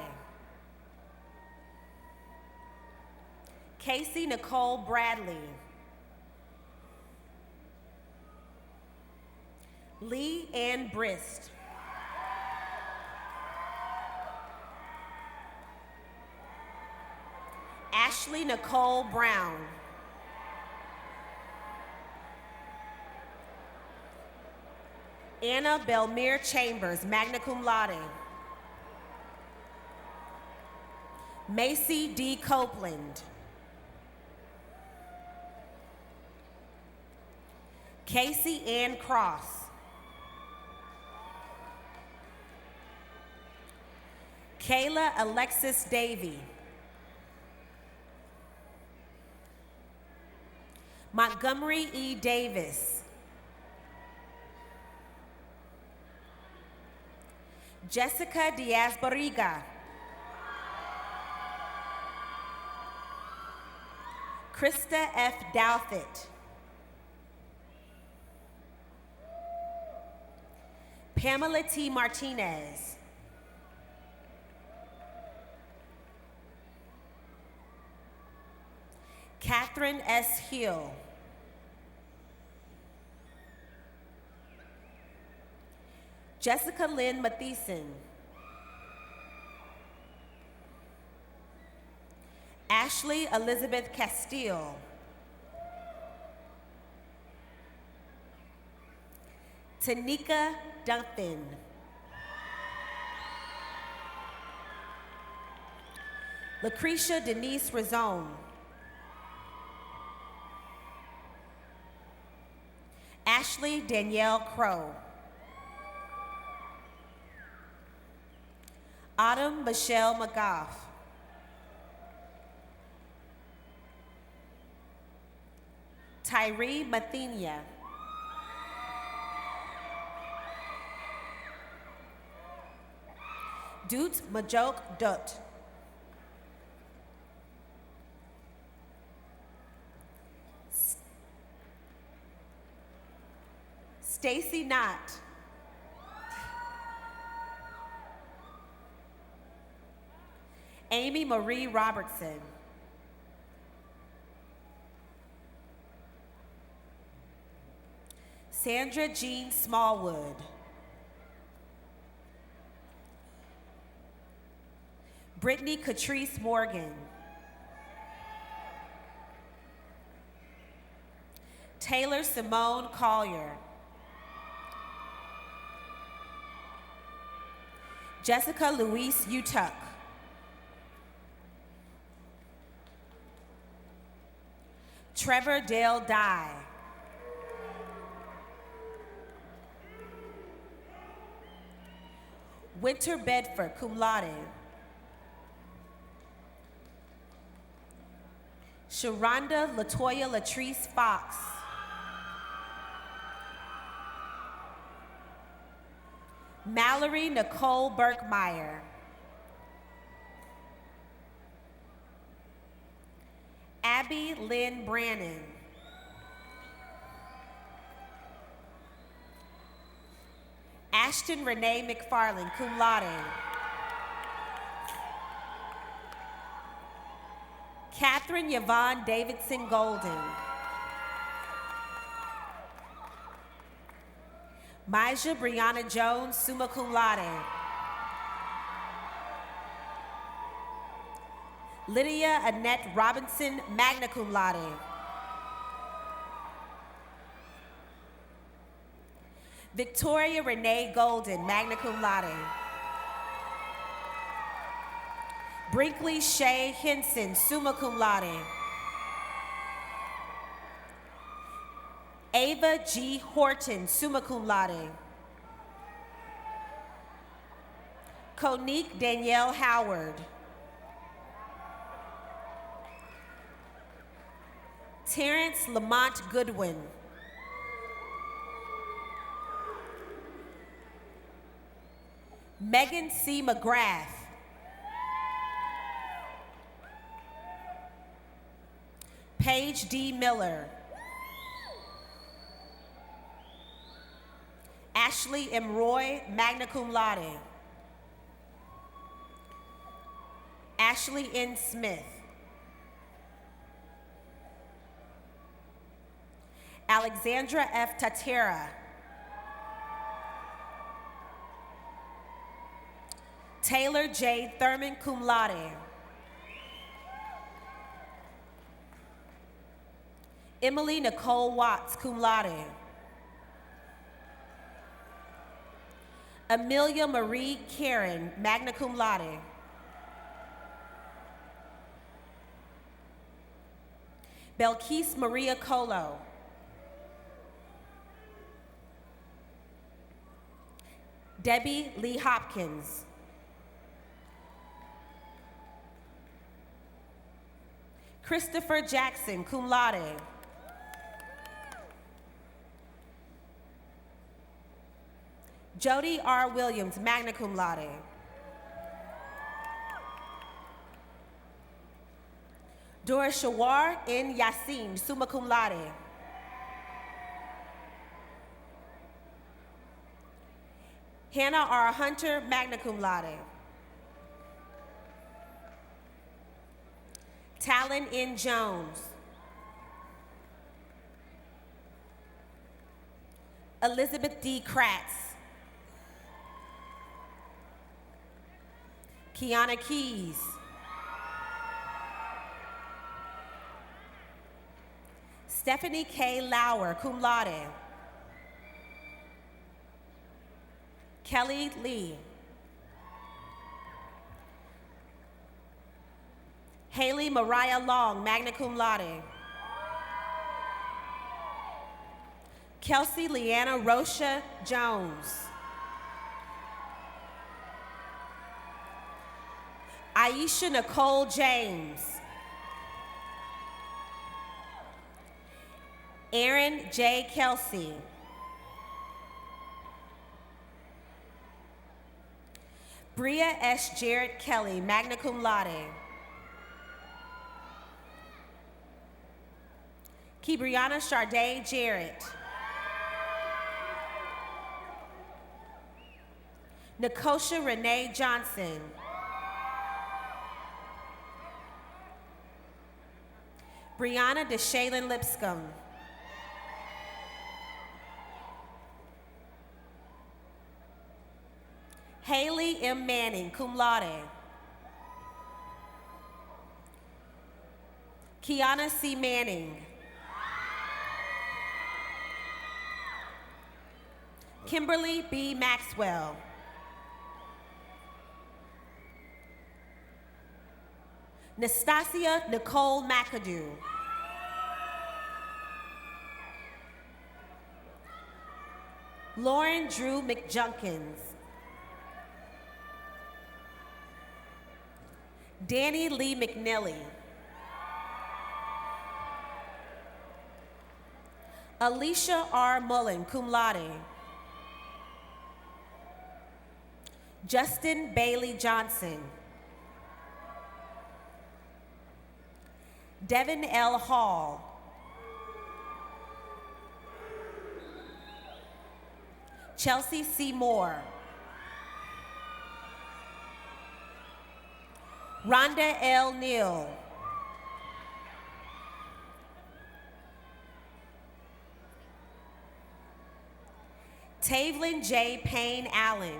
Casey Nicole Bradley. Lee Ann Brist. Ashley Nicole Brown. Anna Belmere Chambers, magna cum laude. Macy D. Copeland. Casey Ann Cross. Kayla Alexis Davy. Montgomery E. Davis. Jessica Diaz-Barriga. Krista F. Douthit. Pamela T. Martinez. Catherine S. Hill. Jessica Lynn Matheson. Ashley Elizabeth Castile. Tanika Duncan. Lucretia Denise Razone. Ashley Danielle Crow. Autumn Michelle McGough. Tyree Mathenia. Doot Majok Dut. Stacy Knott. Amy Marie Robertson. Sandra Jean Smallwood. Brittany Catrice Morgan. Taylor Simone Collier. Jessica Louise Utuck. Trevor Dale Dye. Winter Bedford, cum laude. Sharonda Latoya Latrice Fox. Mallory Nicole Burkmeyer. Abby Lynn Brannon. Ashton Renee McFarland, cum laude. Catherine Yvonne Davidson Golden. Maja Brianna Jones, summa cum laude. Lydia Annette Robinson, magna cum laude. Victoria Renee Golden, magna cum laude. Brinkley Shay Henson, summa cum laude. Ava G. Horton, summa cum laude. Konique Danielle Howard. Terrence Lamont Goodwin. Megan C. McGrath. Paige D. Miller. Ashley M. Roy, magna cum laude. Ashley N. Smith. Alexandra F. Tatera. Taylor J. Thurman, cum laude. Emily Nicole Watts, cum laude. Amelia Marie Karen, magna cum laude. Belkis Maria Colo. Debbie Lee Hopkins. Christopher Jackson, cum laude. Jody R. Williams, magna cum laude. Dora Shawar N. Yassin, summa cum laude. Hannah R. Hunter, magna cum laude. Talon N. Jones. Elizabeth D. Kratz. Kiana Keys. Stephanie K. Lauer, cum laude. Kelly Lee. Haley Mariah Long, magna cum laude. Kelsey Leanna Rosha Jones. Aisha Nicole James. Aaron J. Kelsey. Bria S. Jarrett Kelly, magna cum laude. Kibriana Charday Jarrett. Nikosha Renee Johnson. Brianna DeShaylin Lipscomb. Haley M. Manning, cum laude. Kiana C. Manning. Kimberly B. Maxwell. Nastasia Nicole McAdoo. Lauren Drew McJunkins. Danny Lee McNelly. Alicia R. Mullen, cum laude. Justin Bailey Johnson. Devin L. Hall. Chelsea C. Moore. Rhonda L. Neal. Tavelyn J. Payne Allen.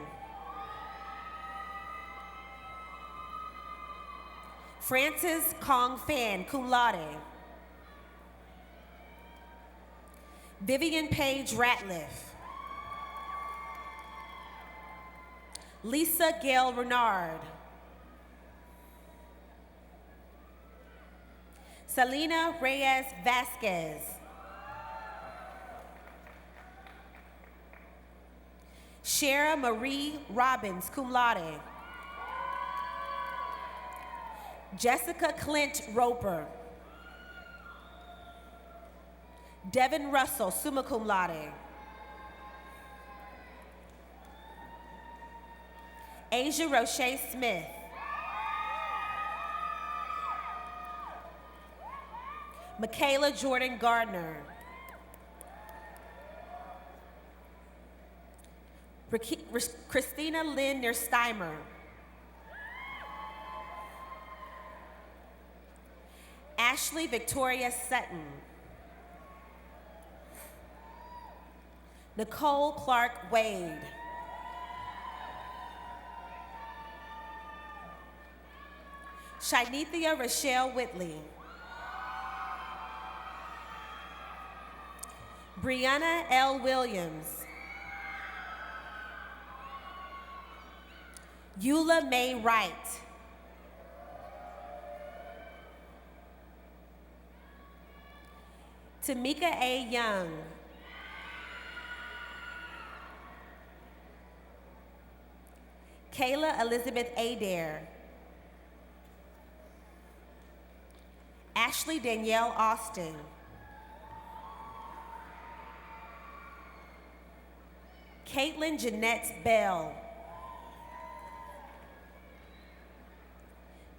Francis Kong Fan, cum laude. Vivian Page Ratliff. Lisa Gail Renard. Selena Reyes Vasquez. Shara Marie Robbins, cum laude. Jessica Clint Roper. Devin Russell, summa cum laude. Asia Roche Smith. Michaela Jordan Gardner. Christina Lynn Nersteimer. Ashley Victoria Sutton. Nicole Clark Wade. Shinethia Rochelle Whitley. Brianna L. Williams. Eula May Wright. Tamika A. Young. Kayla Elizabeth Adair. Ashley Danielle Austin. Caitlin Jeanette Bell.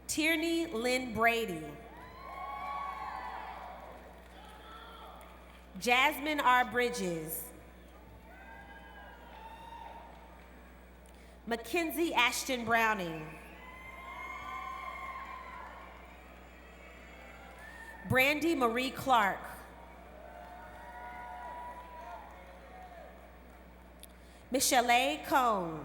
Tierney Lynn Brady. Jasmine R. Bridges. Mackenzie Ashton Browning. Brandy Marie Clark. Michelle Cone.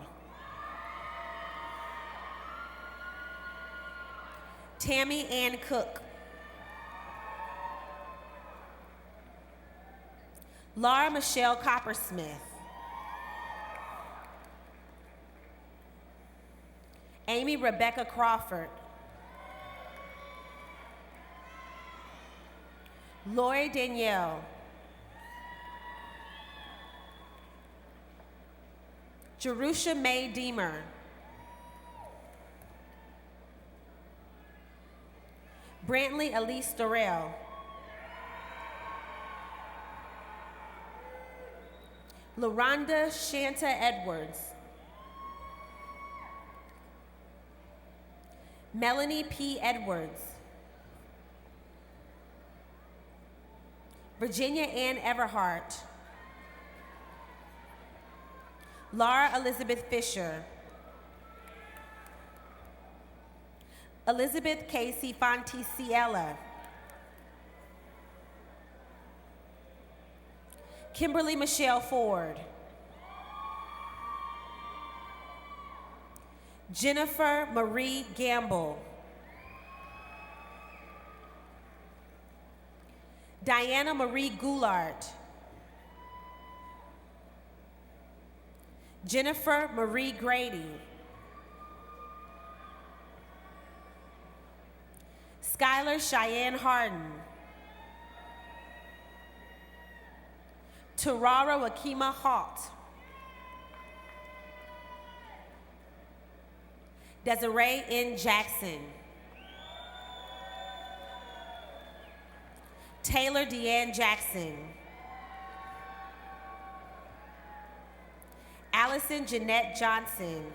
Tammy Ann Cook. Laura Michelle Coppersmith. Amy Rebecca Crawford. Lori Danielle. Jerusha Mae Deemer. Brantley Elise Dorrell. LaRonda Shanta Edwards. Melanie P. Edwards. Virginia Ann Everhart. Laura Elizabeth Fisher. Elizabeth Casey Fonticiella. Kimberly Michelle Ford. Jennifer Marie Gamble. Diana Marie Goulart. Jennifer Marie Grady. Skylar Cheyenne Harden. Tarara Wakima Halt. Desiree N. Jackson. Taylor Deanne Jackson. Allison Jeanette Johnson.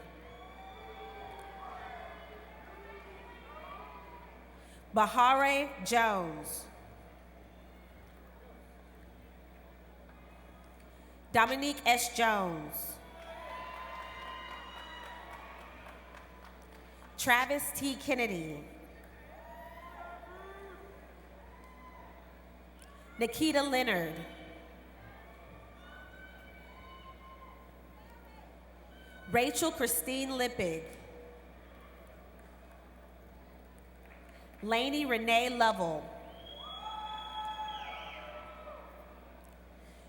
Bahare Jones. Dominique S. Jones. Travis T. Kennedy. Nikita Leonard. Rachel Christine Lippig. Lainey Renee Lovell.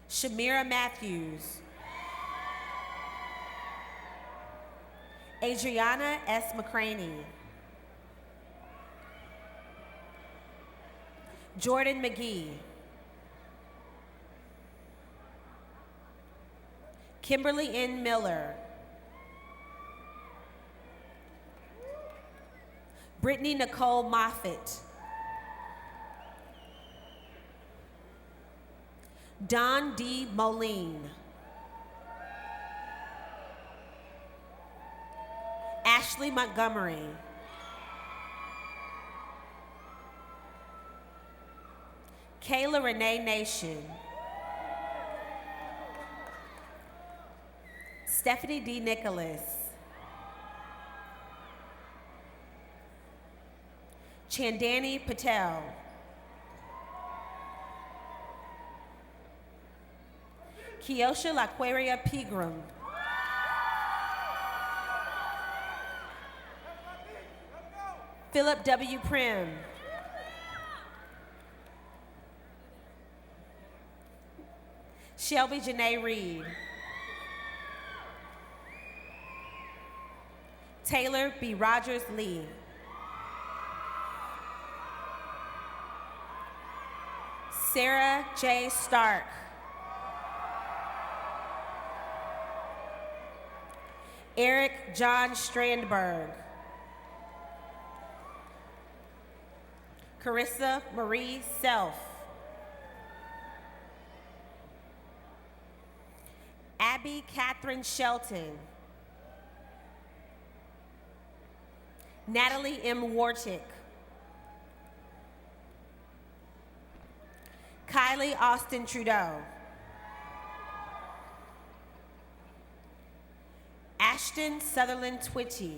Shamira Matthews. Adriana S. McCraney. Jordan McGee. Kimberly N. Miller. Brittany Nicole Moffitt. Don D. Moline. Ashley Montgomery. Kayla Renee Nation. Stephanie D. Nicholas. Chandani Patel. Kiosha Laquaria Pegram. Philip W. Prim. Shelby Janae Reed. Taylor B. Rogers Lee. Sarah J. Stark. Eric John Strandberg. Carissa Marie Self. Abby Catherine Shelton. Natalie M. Wartick. Kylie Austin Trudeau. Ashton Sutherland Twitty.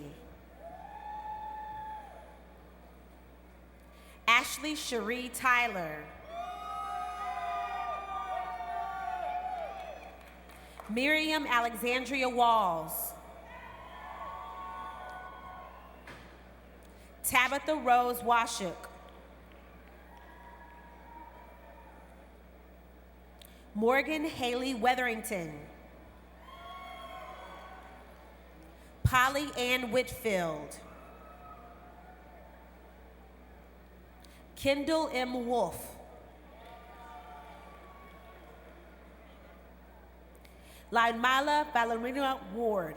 Ashley Cherie Tyler. Miriam Alexandria Walls. Tabitha Rose Washuk. Morgan Haley Weatherington. Polly Ann Whitfield. Kendall M. Wolf. Laimala Valerina Ward.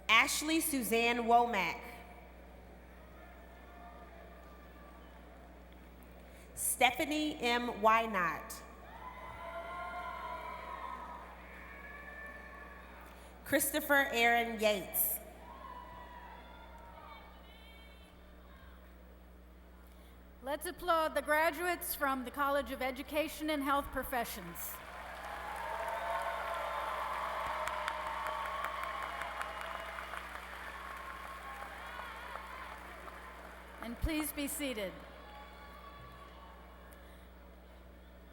Ashley Suzanne Womack. Stephanie M. Wynot. Christopher Aaron Yates. Let's applaud the graduates from the College of Education and Health Professions. And please be seated.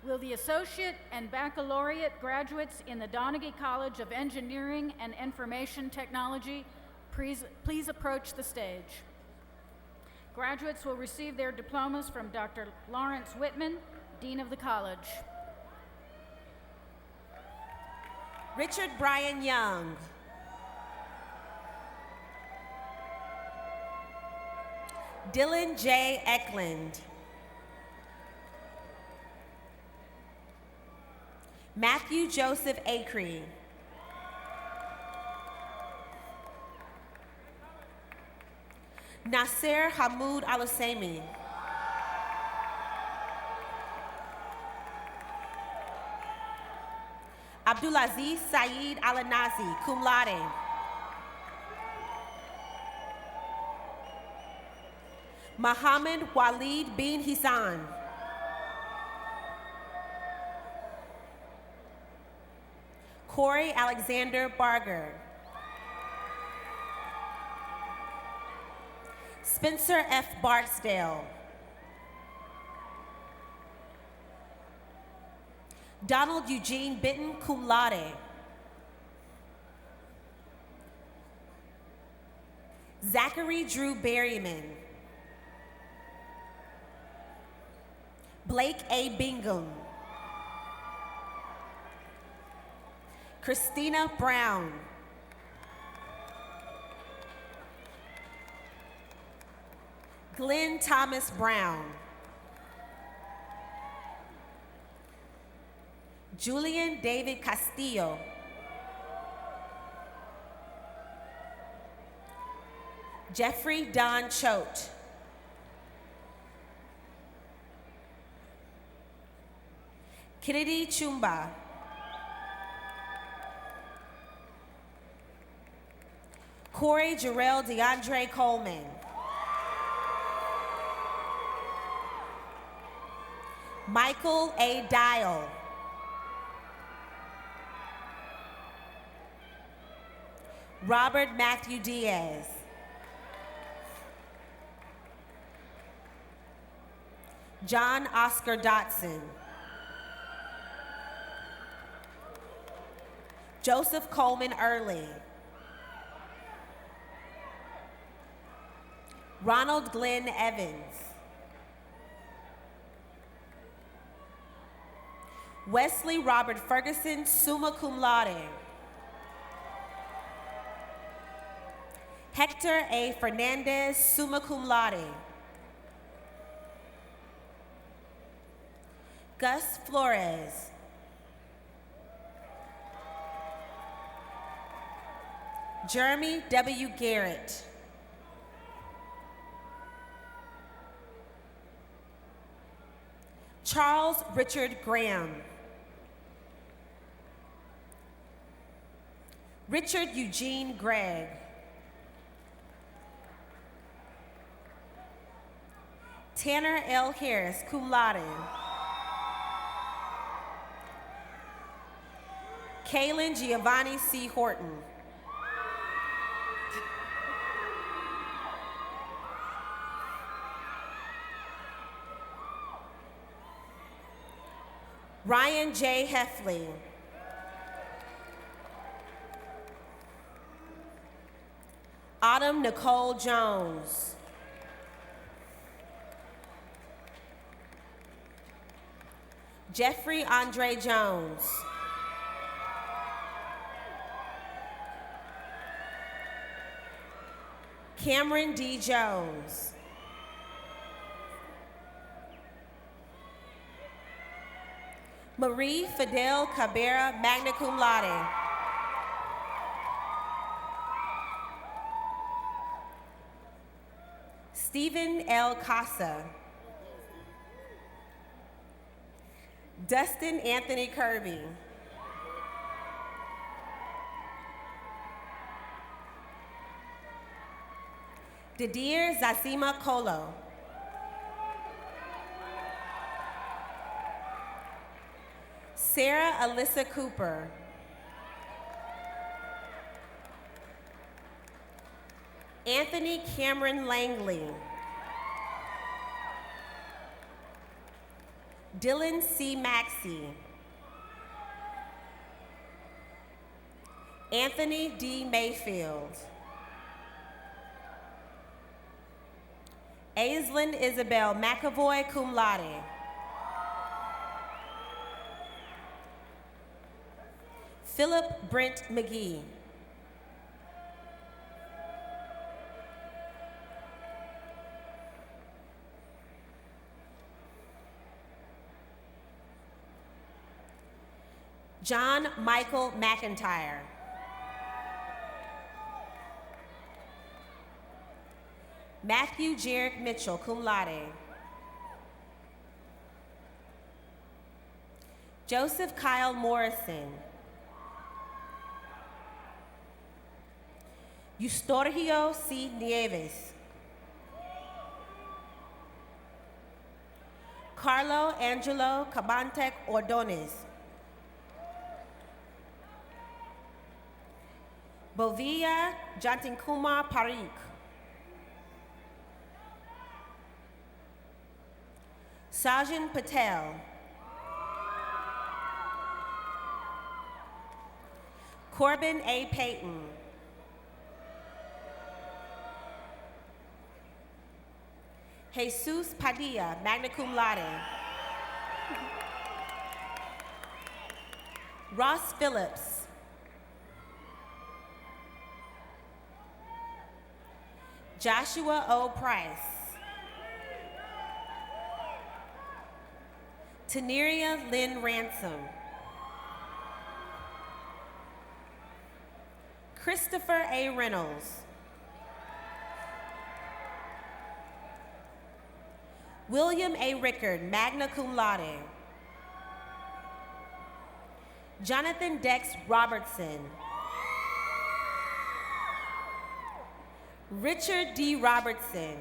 Will the associate and baccalaureate graduates in the Donaghy College of Engineering and Information Technology please approach the stage? Graduates will receive their diplomas from Dr. Lawrence Whitman, Dean of the College. Richard Brian Young. Dylan J. Eklund. Matthew Joseph Acree. Nasser Hamoud Alusemi. Abdulaziz Saeed Alanazi, cum laude. Mohammed Walid bin Hisan. Corey Alexander Barger. Spencer F. Barksdale. Donald Eugene Benton, cum laude. Zachary Drew Berryman. Blake A. Bingham. Christina Brown. Glenn Thomas Brown. Julian David Castillo. Jeffrey Don Choate. Kennedy Chumba. Corey Jarrell DeAndre Coleman. Michael A. Dial. Robert Matthew Diaz. John Oscar Dotson. Joseph Coleman Early. Ronald Glenn Evans. Wesley Robert Ferguson, summa cum laude. Hector A. Fernandez, summa cum laude. Gus Flores. Jeremy W. Garrett. Charles Richard Graham. Richard Eugene Gregg. Tanner L. Harris, cum laude. Kaylin Giovanni C. Horton. Ryan J. Heffley. Autumn Nicole Jones. Jeffrey Andre Jones. Cameron D. Jones. Marie Fidel Cabrera, magna cum laude. Stephen L. Casa. Dustin Anthony Kirby. Didier Zazima Kolo. Sarah Alyssa Cooper. Anthony Cameron Langley. Dylan C. Maxey. Anthony D. Mayfield. Aislinn Isabel McAvoy, cum laude. Philip Brent McGee. John Michael McIntyre. Matthew Jarek Mitchell, cum laude. Joseph Kyle Morrison. Eustorgio C. Nieves. Carlo Angelo Cabantec Ordonez. Bovia Jantinkumar Parikh. Sajan Patel. Corbin A. Payton. Jesus Padilla, magna cum laude. Ross Phillips. Joshua O. Price. Taneria Lynn Ransom. Christopher A. Reynolds. William A. Rickard, magna cum laude. Jonathan Dex Robertson. Richard D. Robertson.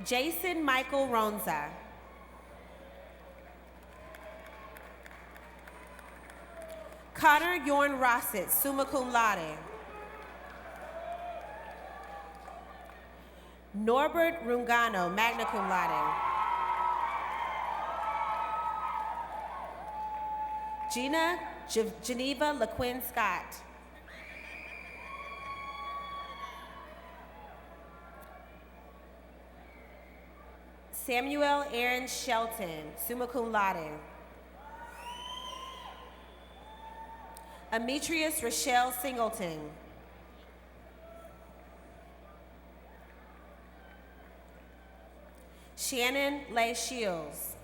Jason Michael Ronza. Connor Yorn Rossett, summa cum laude. Norbert Rungano, magna cum laude. Gina Geneva LaQuinn Scott. Samuel Aaron Shelton, summa cum laude. Ametrius Rochelle Singleton. Shannon Leigh Shields.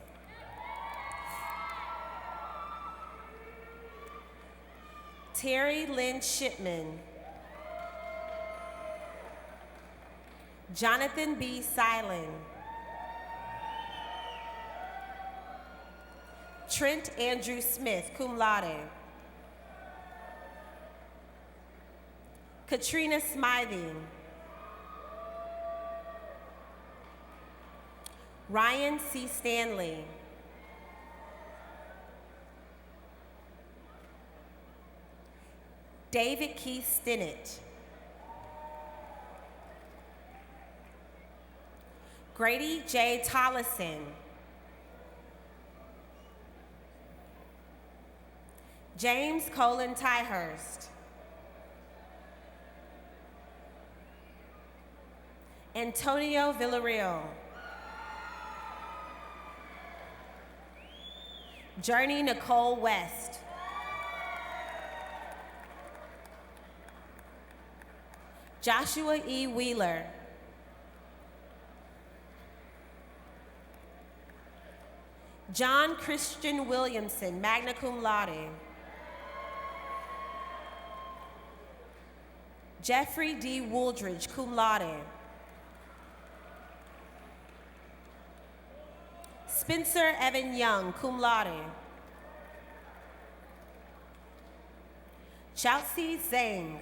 Terry Lynn Shipman. Jonathan B. Silen. Trent Andrew Smith, cum laude. Katrina Smything. Ryan C. Stanley. David Keith Stinnett. Grady J. Tollison. James Colin Tyhurst. Antonio Villarreal. Journey Nicole West. Joshua E. Wheeler. John Christian Williamson, magna cum laude. Jeffrey D. Wooldridge, cum laude. Spencer Evan Young, cum laude. Chelsea Zhang.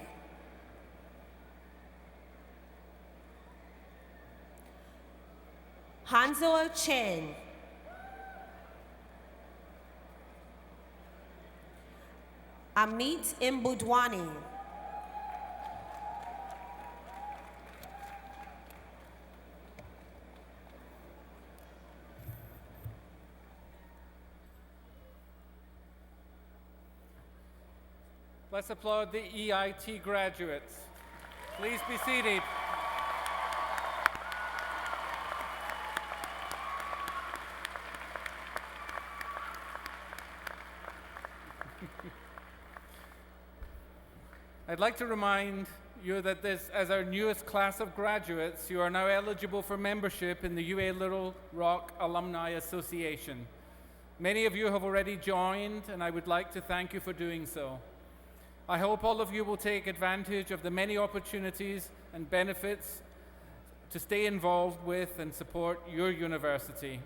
Hanzo Chen. Amit Mbudwani. Let's applaud the EIT graduates. Please be seated. I'd like to remind you that as our newest class of graduates, you are now eligible for membership in the UA Little Rock Alumni Association. Many of you have already joined, and I would like to thank you for doing so. I hope all of you will take advantage of the many opportunities and benefits to stay involved with and support your university.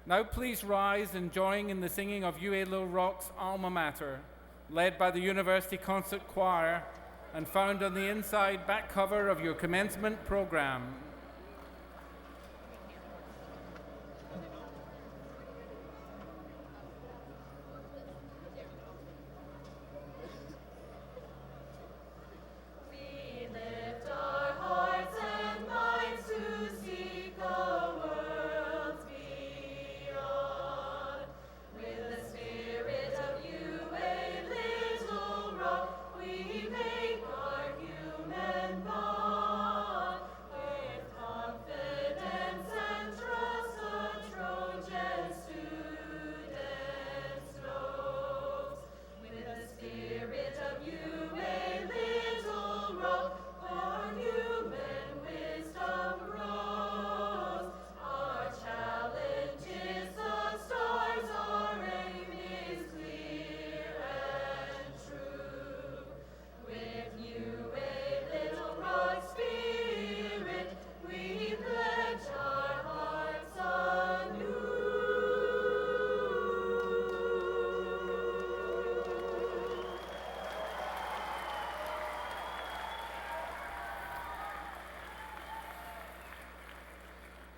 Now please rise and join in the singing of UA Little Rock's Alma Mater, led by the University Concert Choir and found on the inside back cover of your commencement program.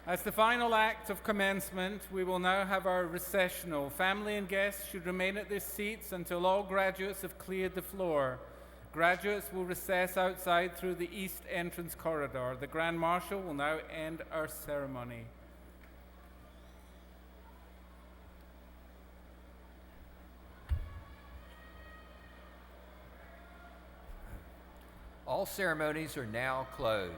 As the final act of commencement, we will now have our recessional. Family and guests should remain at their seats until all graduates have cleared the floor. Graduates will recess outside through the east entrance corridor. The Grand Marshal will now end our ceremony. All ceremonies are now closed.